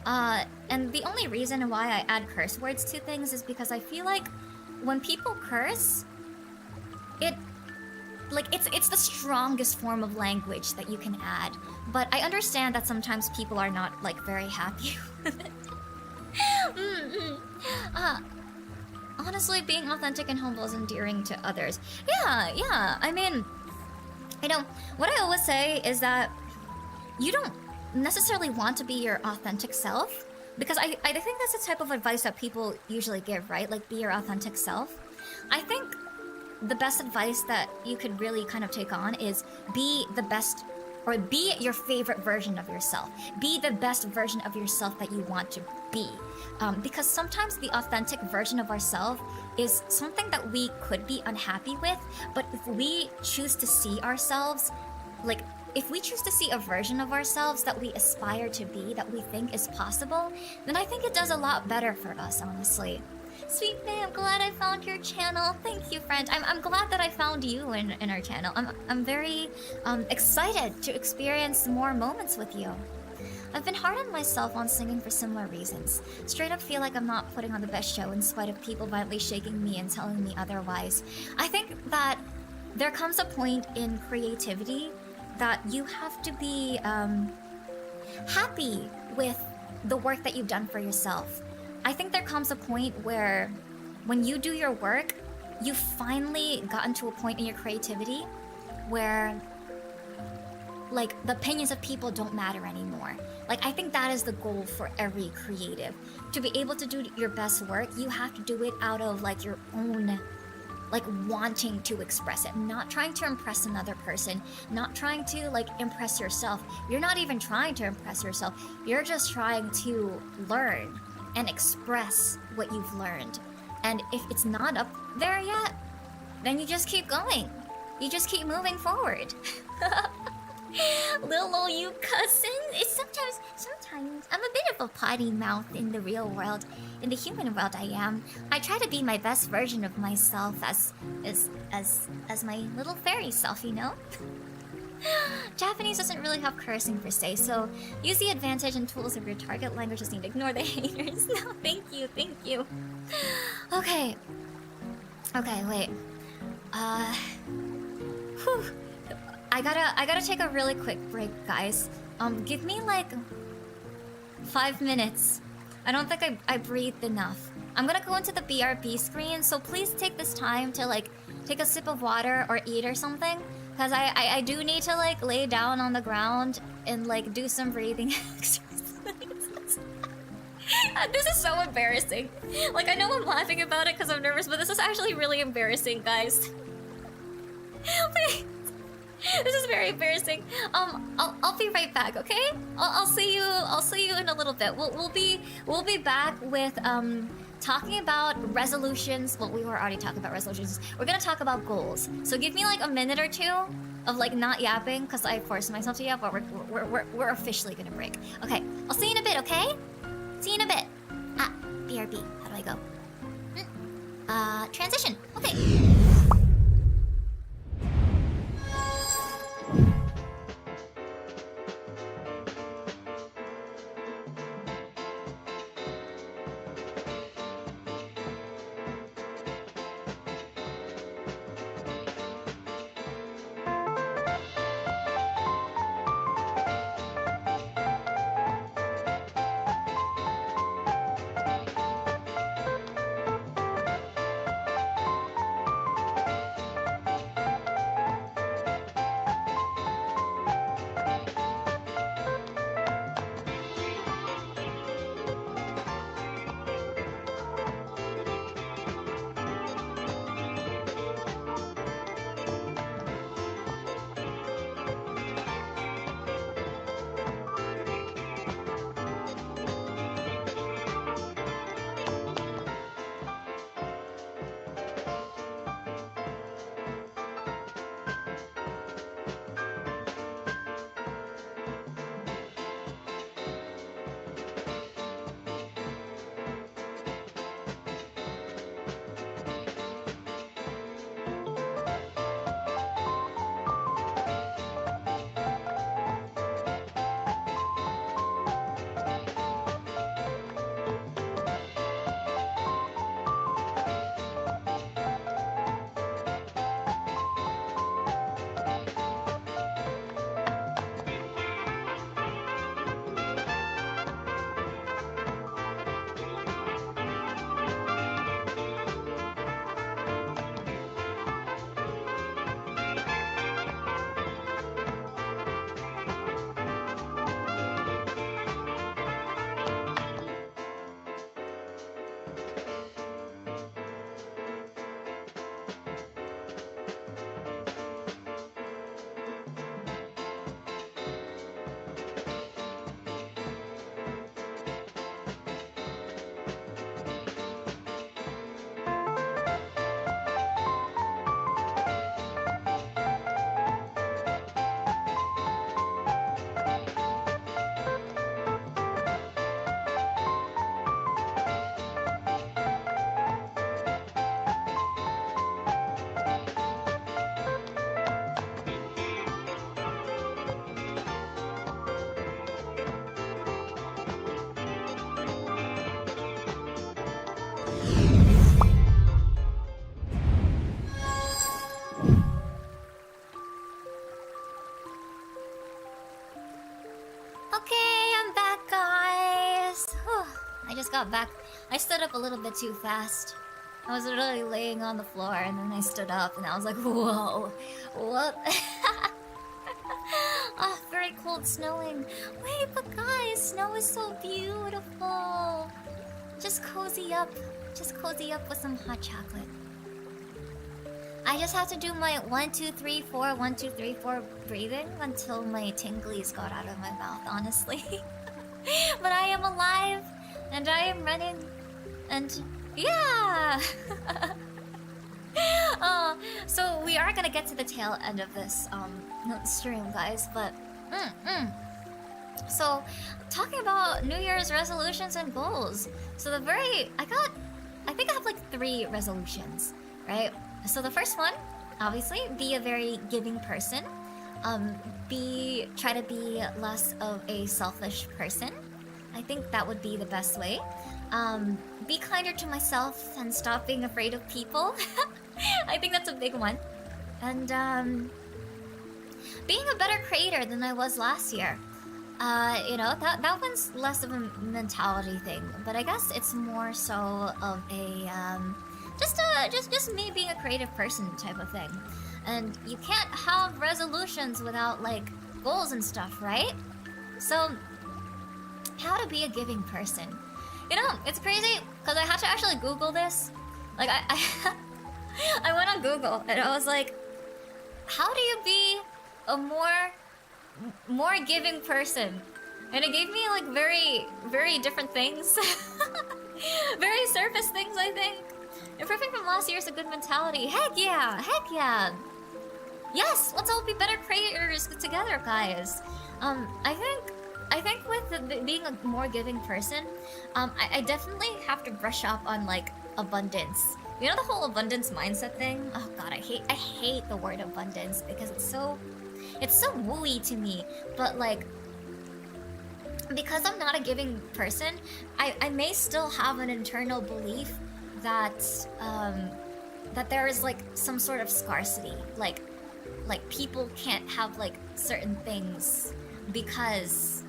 And the only reason why I add curse words to things is because I feel like when people curse, it's the strongest form of language that you can add. But I understand that sometimes people are not like very happy with it. Honestly, being authentic and humble is endearing to others. Yeah. I mean, you know, what I always say is that you don't necessarily want to be your authentic self, because I think that's the type of advice that people usually give, right? Like, be your authentic self. I think the best advice that you could really kind of take on is be the best, or be your favorite version of yourself. Be the best version of yourself that you want to be. Because sometimes the authentic version of ourselves is something that we could be unhappy with, but if we choose to see ourselves, like, if we choose to see a version of ourselves that we aspire to be, that we think is possible, then I think it does a lot better for us, honestly. Sweet Faye, I'm glad I found your channel. Thank you, friend. I'm glad that I found you in our channel. I'm very excited to experience more moments with you. I've been hard on myself on singing for similar reasons. Straight up feel like I'm not putting on the best show in spite of people violently shaking me and telling me otherwise. I think that there comes a point in creativity that you have to be happy with the work that you've done for yourself. I think there comes a point where when you do your work, you've finally gotten to a point in your creativity where, like, the opinions of people don't matter anymore. Like, I think that is the goal for every creative. To be able to do your best work, you have to do it out of, like, your own, like, wanting to express it. Not trying to impress another person. Not trying to, like, impress yourself. You're not even trying to impress yourself. You're just trying to learn and express what you've learned. And if it's not up there yet, then you just keep going. You just keep moving forward. Lil, you cussing? It's sometimes I'm a bit of a potty mouth in the real world. In the human world, I am. I try to be my best version of myself as my little fairy self, you know? Japanese doesn't really have cursing per se, so use the advantage and tools of your target language. Just need to ignore the haters. No, thank you. Okay, wait. Whew. I gotta take a really quick break, guys. Give me like 5 minutes. I don't think I breathed enough. I'm gonna go into the BRB screen, so please take this time to like take a sip of water or eat or something. Because I do need to like lay down on the ground and like do some breathing exercises. This is so embarrassing. Like, I know I'm laughing about it because I'm nervous, but this is actually really embarrassing, guys. Wait. This is very embarrassing. I'll be right back, okay? I'll see you in a little bit. We'll be back with talking about resolutions. Well, we were already talking about resolutions. We're gonna talk about goals. So give me like a minute or two of like not yapping, because I forced myself to yap, but we're officially gonna break. Okay, I'll see you in a bit, okay? See you in a bit. BRB. How do I go? Transition. Okay. just got back. I stood up a little bit too fast. I was literally laying on the floor and then I stood up and I was like, whoa, what? Ah, very cold snowing. Wait, but guys, snow is so beautiful. Just cozy up. Just cozy up with some hot chocolate. I just have to do my 1, 2, 3, 4, 1, 2, 3, 4 breathing until my tinglies got out of my mouth, honestly. But I am alive and I am running and yeah. So we are gonna get to the tail end of this stream, guys, but so talking about New Year's resolutions and goals. So I think I have like 3 resolutions, right? So the first one, obviously, be a very giving person. Try to be less of a selfish person. I think that would be the best way. Be kinder to myself and stop being afraid of people. I think that's a big one. And being a better creator than I was last year. You know, that one's less of a mentality thing, but I guess it's more so of a just me being a creative person type of thing. And you can't have resolutions without like goals and stuff, right? So how to be a giving person. You know, it's crazy because I had to actually Google this. Like I went on Google and I was like, how do you be a more giving person? And it gave me like very, very different things. Very surface things, I think. Improving from last year is a good mentality. Heck yeah! Heck yeah! Yes! Let's all be better creators together, guys. I think with being a more giving person, I definitely have to brush up on like abundance. You know the whole abundance mindset thing? Oh god, I hate the word abundance because it's so wooey to me. But like, because I'm not a giving person, I may still have an internal belief that that there is like some sort of scarcity. Like people can't have like certain things because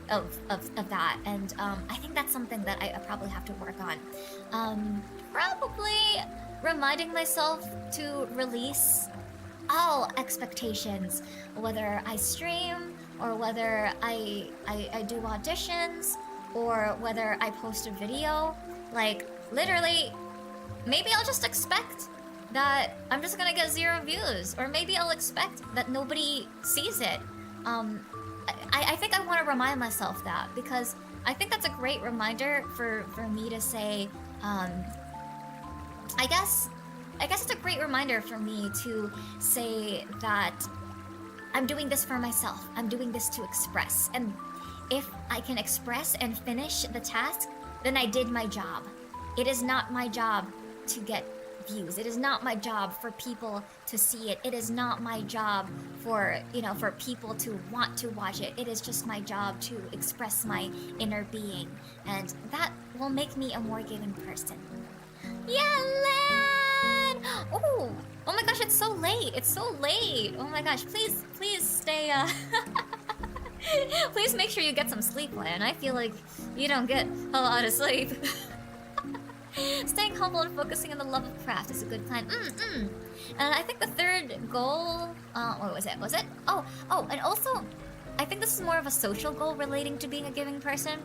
of that. And I think that's something that I probably have to work on. Probably reminding myself to release all expectations, whether I stream or whether I do auditions or whether I post a video. Like literally, maybe I'll just expect that I'm just gonna get 0 views, or maybe I'll expect that nobody sees it. I think I want to remind myself that, because I think that's a great reminder for me to say, I guess it's a great reminder for me to say that I'm doing this for myself. I'm doing this to express. And if I can express and finish the task, then I did my job. It is not my job to get views. It is not my job for people to see it. It is not my job for, for people to want to watch it. It is just my job to express my inner being. And that will make me a more giving person. Yeah, Lan! Oh my gosh, it's so late. It's so late. Oh my gosh, please stay, please make sure you get some sleep, Lan. I feel like you don't get a lot of sleep. Staying humble and focusing on the love of craft is a good plan. And I think the third goal, what was it? Oh, and also, I think this is more of a social goal relating to being a giving person.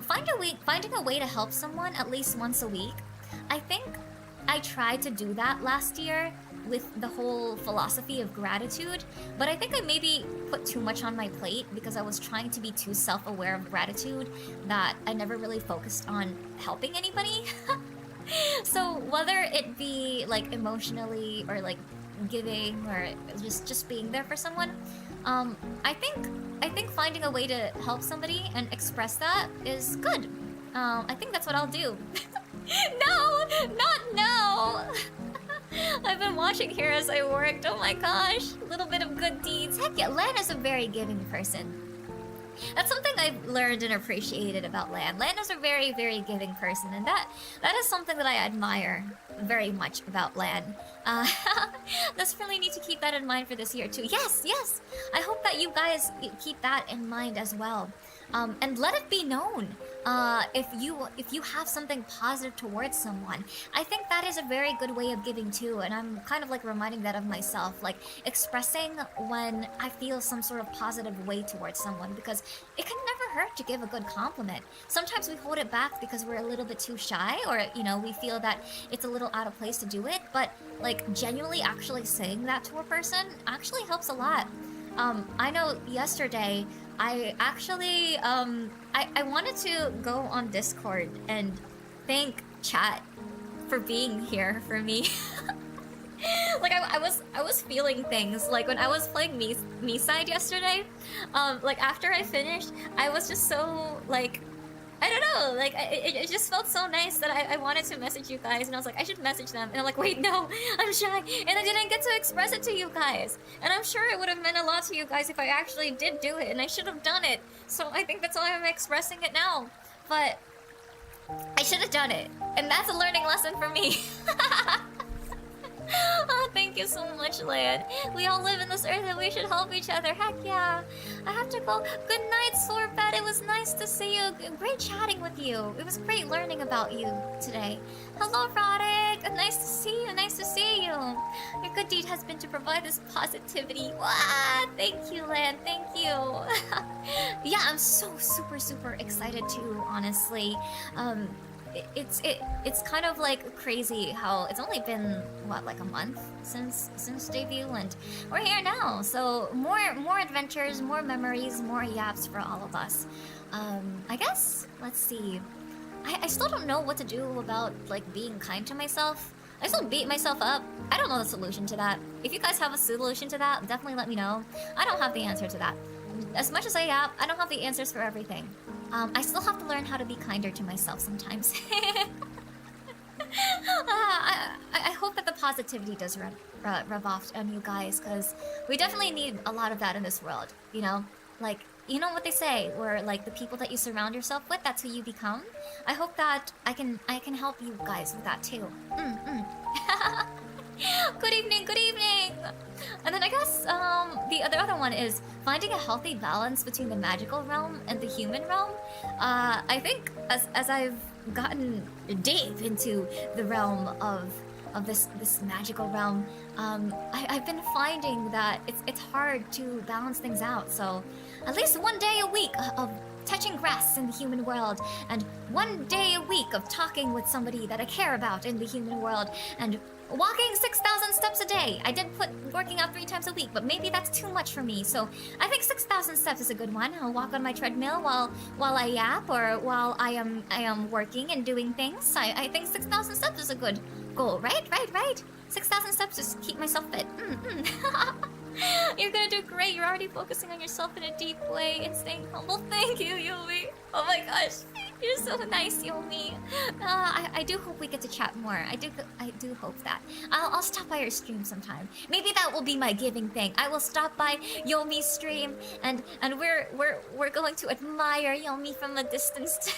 Finding a way to help someone at least once a week. I think I tried to do that last year with the whole philosophy of gratitude, but I think I maybe put too much on my plate because I was trying to be too self-aware of gratitude that I never really focused on helping anybody. So whether it be like emotionally or like giving or just being there for someone, I think finding a way to help somebody and express that is good. I think that's what I'll do. No, not now. I've been watching here as I worked. Oh my gosh, a little bit of good deeds. Heck yeah, Lan is a very giving person. That's something I've learned and appreciated about Lan. Lan is a very, very giving person, and that is something that I admire very much about Lan. Let's really need to keep that in mind for this year too. Yes. I hope that you guys keep that in mind as well. And let it be known. if you have something positive towards someone, I think that is a very good way of giving too. And I'm kind of like reminding that of myself, like expressing when I feel some sort of positive way towards someone, because it can never hurt to give a good compliment. Sometimes we hold it back because we're a little bit too shy, or you know, we feel that it's a little out of place to do it. But like genuinely actually saying that to a person actually helps a lot. I know yesterday I actually I wanted to go on Discord and thank chat for being here for me. Like I was feeling things like when I was playing me side yesterday. Like after I finished, I was just so like, I don't know, like it just felt so nice that I wanted to message you guys, and I was like, I should message them, and I'm like, wait, no, I'm shy, and I didn't get to express it to you guys. And I'm sure it would have meant a lot to you guys if I actually did do it, and I should have done it. So I think that's why I'm expressing it now. But I should have done it, and that's a learning lesson for me. Oh, thank you so much, Lan. We all live in this earth and we should help each other. Heck yeah. I have to go. Good night, Sorbet. It was nice to see you. Great chatting with you. It was great learning about you today. Hello, Roddick. Nice to see you. Nice to see you. Your good deed has been to provide this positivity. Wow. Thank you, Lan. Thank you. Yeah, I'm so super excited too, honestly. It's kind of like crazy how it's only been what, like a month since debut, and we're here now. So more adventures, more memories, more yaps for all of us. I guess let's see. I still don't know what to do about like being kind to myself. I still beat myself up. I don't know the solution to that. If you guys have a solution to that, definitely let me know. I don't have the answer to that. As much as I yap, I don't have the answers for everything. I still have to learn how to be kinder to myself sometimes. I hope that the positivity does rub off on you guys, because we definitely need a lot of that in this world, you know? Like, you know what they say, where like the people that you surround yourself with, that's who you become. I hope that I can help you guys with that too. Good evening, good evening! And then I guess the other one is finding a healthy balance between the magical realm and the human realm. I think as I've gotten deep into the realm of this magical realm, I've been finding that it's hard to balance things out. So at least one day a week of touching grass in the human world, and one day a week of talking with somebody that I care about in the human world, and walking 6,000 steps a day. I did put working out 3 times a week, but maybe that's too much for me. So I think 6,000 steps is a good one. I'll walk on my treadmill while I yap, or while I am working and doing things. I think 6,000 steps is a good goal, right? 6,000 steps just keep myself fit. You're gonna do great. You're already focusing on yourself in a deep way and staying humble. Thank you, Yomi. Oh my gosh. You're so nice, Yomi. I do hope we get to chat more. I do hope that. I'll stop by your stream sometime. Maybe that will be my giving thing. I will stop by Yomi's stream, and we're going to admire Yomi from a distance.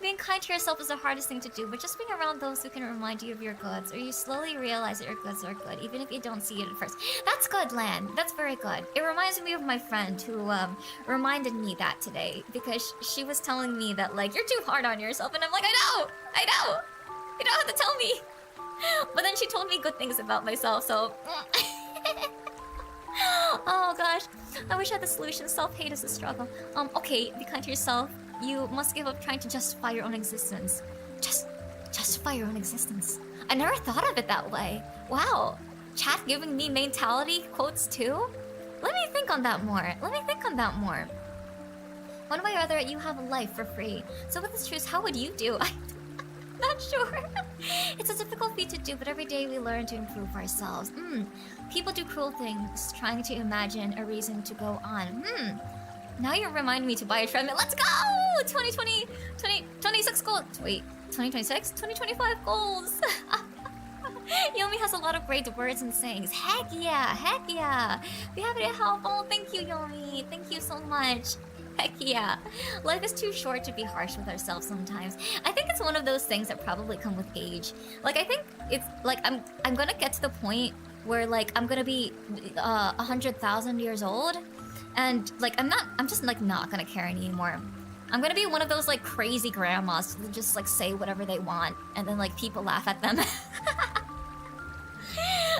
Being kind to yourself is the hardest thing to do, but just being around those who can remind you of your goods, or you slowly realize that your goods are good, even if you don't see it at first. That's good, Lan. That's very good. It reminds me of my friend who reminded me that today, because she was telling me that, like, you're too hard on yourself, and I'm like, I know! You don't have to tell me! But then she told me good things about myself, so... Oh gosh, I wish I had the solution. Self-hate is a struggle. Okay, be kind to yourself. You must give up trying to justify your own existence. Just justify your own existence. I never thought of it that way. Wow, chat giving me mentality quotes too? Let me think on that more. One way or other, you have a life for free. So with this truth, how would you do? I'm not sure. It's a difficult feat to do, but every day we learn to improve ourselves. People do cruel things, trying to imagine a reason to go on. Now you're reminding me to buy a treadmill. Let's go! 26 goals. Wait, 2026? 2025 goals! Yomi has a lot of great words and sayings. Heck yeah! Be happy to help. Oh, thank you, Yomi. Thank you so much. Heck yeah. Life is too short to be harsh with ourselves sometimes. I think it's one of those things that probably come with age. Like, I think it's like I'm gonna get to the point where like I'm gonna be 100,000 years old, And like I'm just like not gonna care anymore. I'm gonna be one of those like crazy grandmas who just like say whatever they want and then like people laugh at them.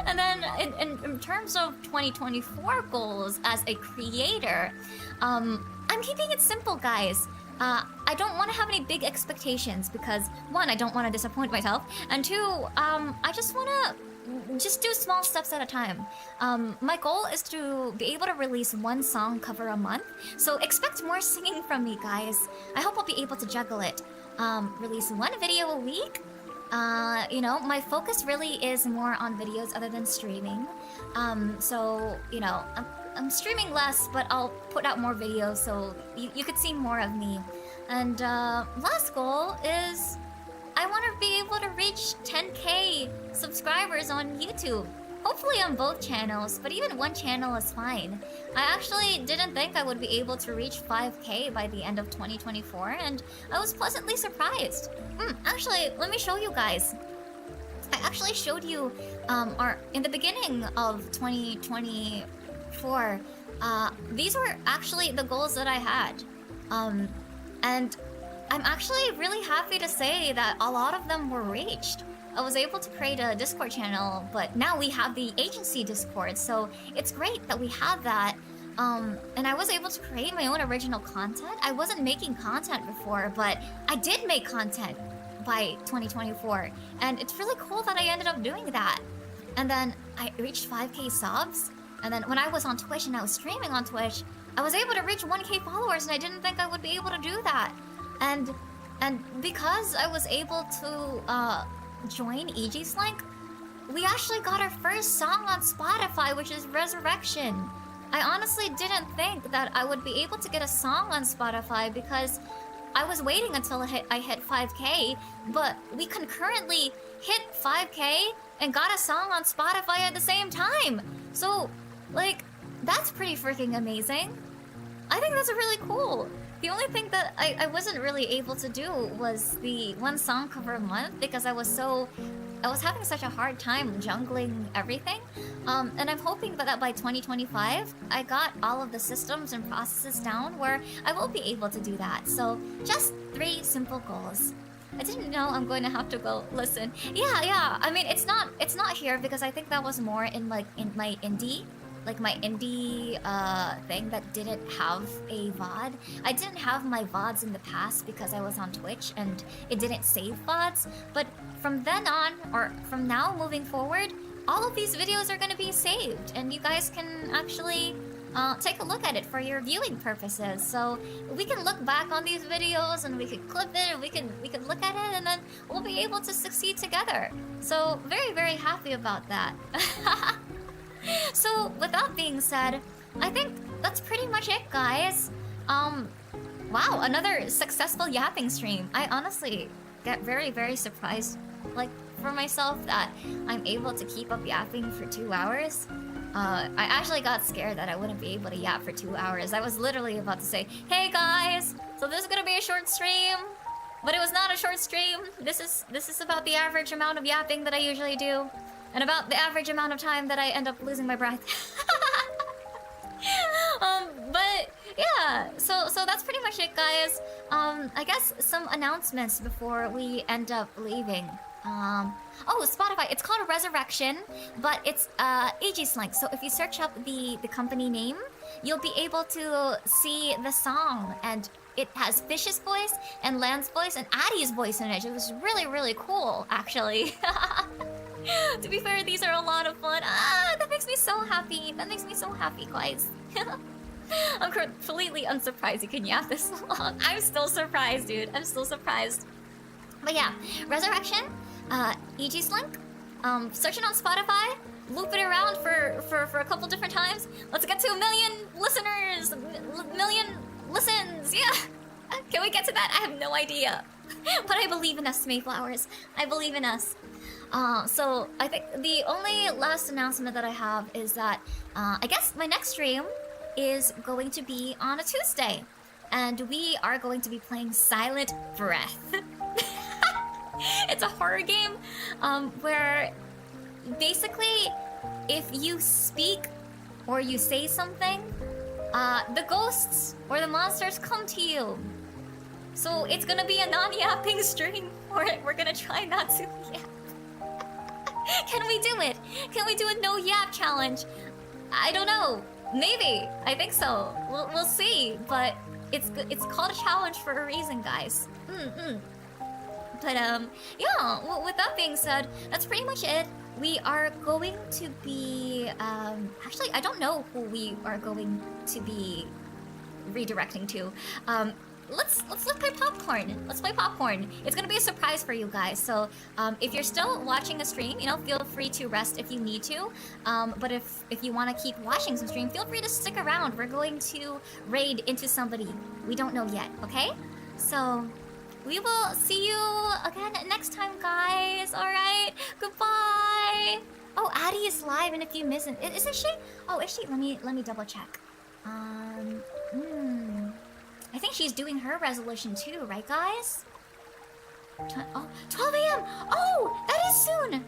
And then in terms of 2024 goals as a creator, I'm keeping it simple, guys. I don't want to have any big expectations because one, I don't want to disappoint myself, and two, I just want to just do small steps at a time. My goal is to be able to release one song cover a month, so expect more singing from me, guys. I hope I'll be able to juggle it. Release one video a week. You know, my focus really is more on videos other than streaming. So, you know, I'm streaming less, but I'll put out more videos so you could see more of me. And last goal is I want to be able to reach 10K subscribers on YouTube. Hopefully on both channels, but even one channel is fine. I actually didn't think I would be able to reach 5K by the end of 2024, and I was pleasantly surprised. Actually, let me show you guys. I actually showed you in the beginning of 2024. These were actually the goals that I had. And I'm actually really happy to say that a lot of them were reached. I was able to create a Discord channel, but now we have the agency Discord, so it's great that we have that. And I was able to create my own original content. I wasn't making content before, but I did make content by 2024. And it's really cool that I ended up doing that. And then I reached 5K subs. And then when I was on Twitch and I was streaming on Twitch, I was able to reach 1K followers, and I didn't think I would be able to do that. And because I was able to join Aegis-Link, we actually got our first song on Spotify, which is Resurrection. I honestly didn't think that I would be able to get a song on Spotify because I was waiting until I hit 5K, but we concurrently hit 5K and got a song on Spotify at the same time. So, like, that's pretty freaking amazing. I think that's really cool. The only thing that I wasn't really able to do was the one song cover a month because I was having such a hard time jungling everything. And I'm hoping that by 2025, I got all of the systems and processes down where I will be able to do that. So just 3 simple goals. I didn't know I'm going to have to go listen. Yeah. I mean, it's not here because I think that was more in my indie. Like my indie thing that didn't have a VOD. I didn't have my VODs in the past because I was on Twitch and it didn't save VODs. But from then on, or from now moving forward, all of these videos are going to be saved. And you guys can actually take a look at it for your viewing purposes. So we can look back on these videos and we could clip it and we can look at it and then we'll be able to succeed together. So very, very happy about that. So, with that being said, I think that's pretty much it, guys. Wow, another successful yapping stream. I honestly get very, very surprised, like, for myself that I'm able to keep up yapping for 2 hours. I actually got scared that I wouldn't be able to yap for 2 hours. I was literally about to say, hey guys, so this is gonna be a short stream. But it was not a short stream. This is about the average amount of yapping that I usually do. And about the average amount of time that I end up losing my breath. But yeah, so that's pretty much it, guys. I guess some announcements before we end up leaving. Oh, Spotify. It's called Resurrection, but it's Aegis-Link. So if you search up the company name, you'll be able to see the song, and it has Fish's voice and Land's voice and Addie's voice in it. It was really, really cool, actually. To be fair, these are a lot of fun. That makes me so happy. That makes me so happy, guys. I'm completely unsurprised you can yap this long. I'm still surprised, dude. I'm still surprised. But yeah, Resurrection, Aegis-Link, search it on Spotify, loop it around for a couple different times. Let's get to 1 million listeners, 1 million listens, yeah. Can we get to that? I have no idea. But I believe in us, Maeflowers. I believe in us. So I think the only last announcement that I have is that I guess my next stream is going to be on a Tuesday, and we are going to be playing Silent Breath. It's a horror game where basically if you speak or you say something, the ghosts or the monsters come to you. So it's gonna be a non-yapping stream, or we're gonna try not to yap. Can we do it? Can we do a no yap challenge? I don't know. Maybe. I think so. We'll see. But it's called a challenge for a reason, guys. But yeah. With that being said, that's pretty much it. We are going to be actually, I don't know who we are going to be redirecting to. Let's play popcorn. Let's play popcorn. It's gonna be a surprise for you guys. So if you're still watching a stream, you know, feel free to rest if you need to. But if you want to keep watching some stream, feel free to stick around. We're going to raid into somebody we don't know yet. Okay? So we will see you again next time, guys. All right. Goodbye. Oh, Addie is live in a few minutes. Isn't she? Oh, is she? Let me double check. I think she's doing her resolution too, right, guys? 12 a.m. Oh, that is soon.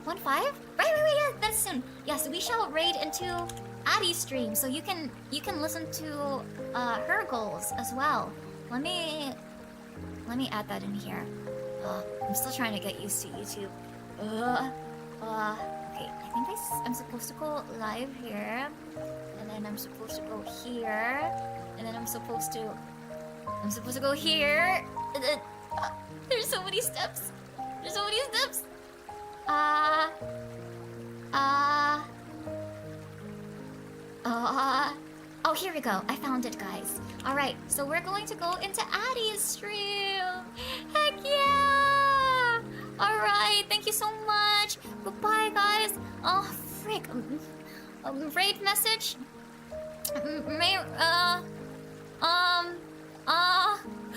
1-5? Right, yeah, that's soon. Yeah, so we shall raid into Addie's stream, so you can listen to her goals as well. Let me add that in here. I'm still trying to get used to YouTube. Okay, I think I'm supposed to go live here, and then I'm supposed to go here. And then I'm supposed to go here. And then there's so many steps. There's so many steps. Oh, here we go. I found it, guys. All right, so we're going to go into Addie's stream. Heck yeah! All right, thank you so much. Goodbye, guys. Oh, frick. Raid message.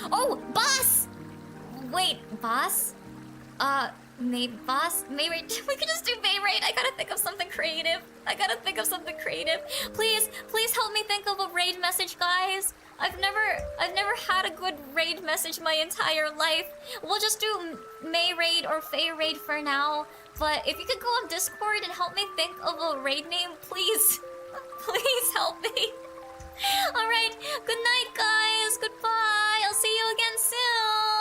Oh, boss! Wait, boss? Boss? Mayrate? We could just do Mayrate. I gotta think of something creative. Please help me think of a raid message, guys. I've never had a good raid message my entire life. We'll just do Mayrate or Fae raid for now. But if you could go on Discord and help me think of a raid name, please. Please help me. Alright, good night, guys. Goodbye. I'll see you again soon.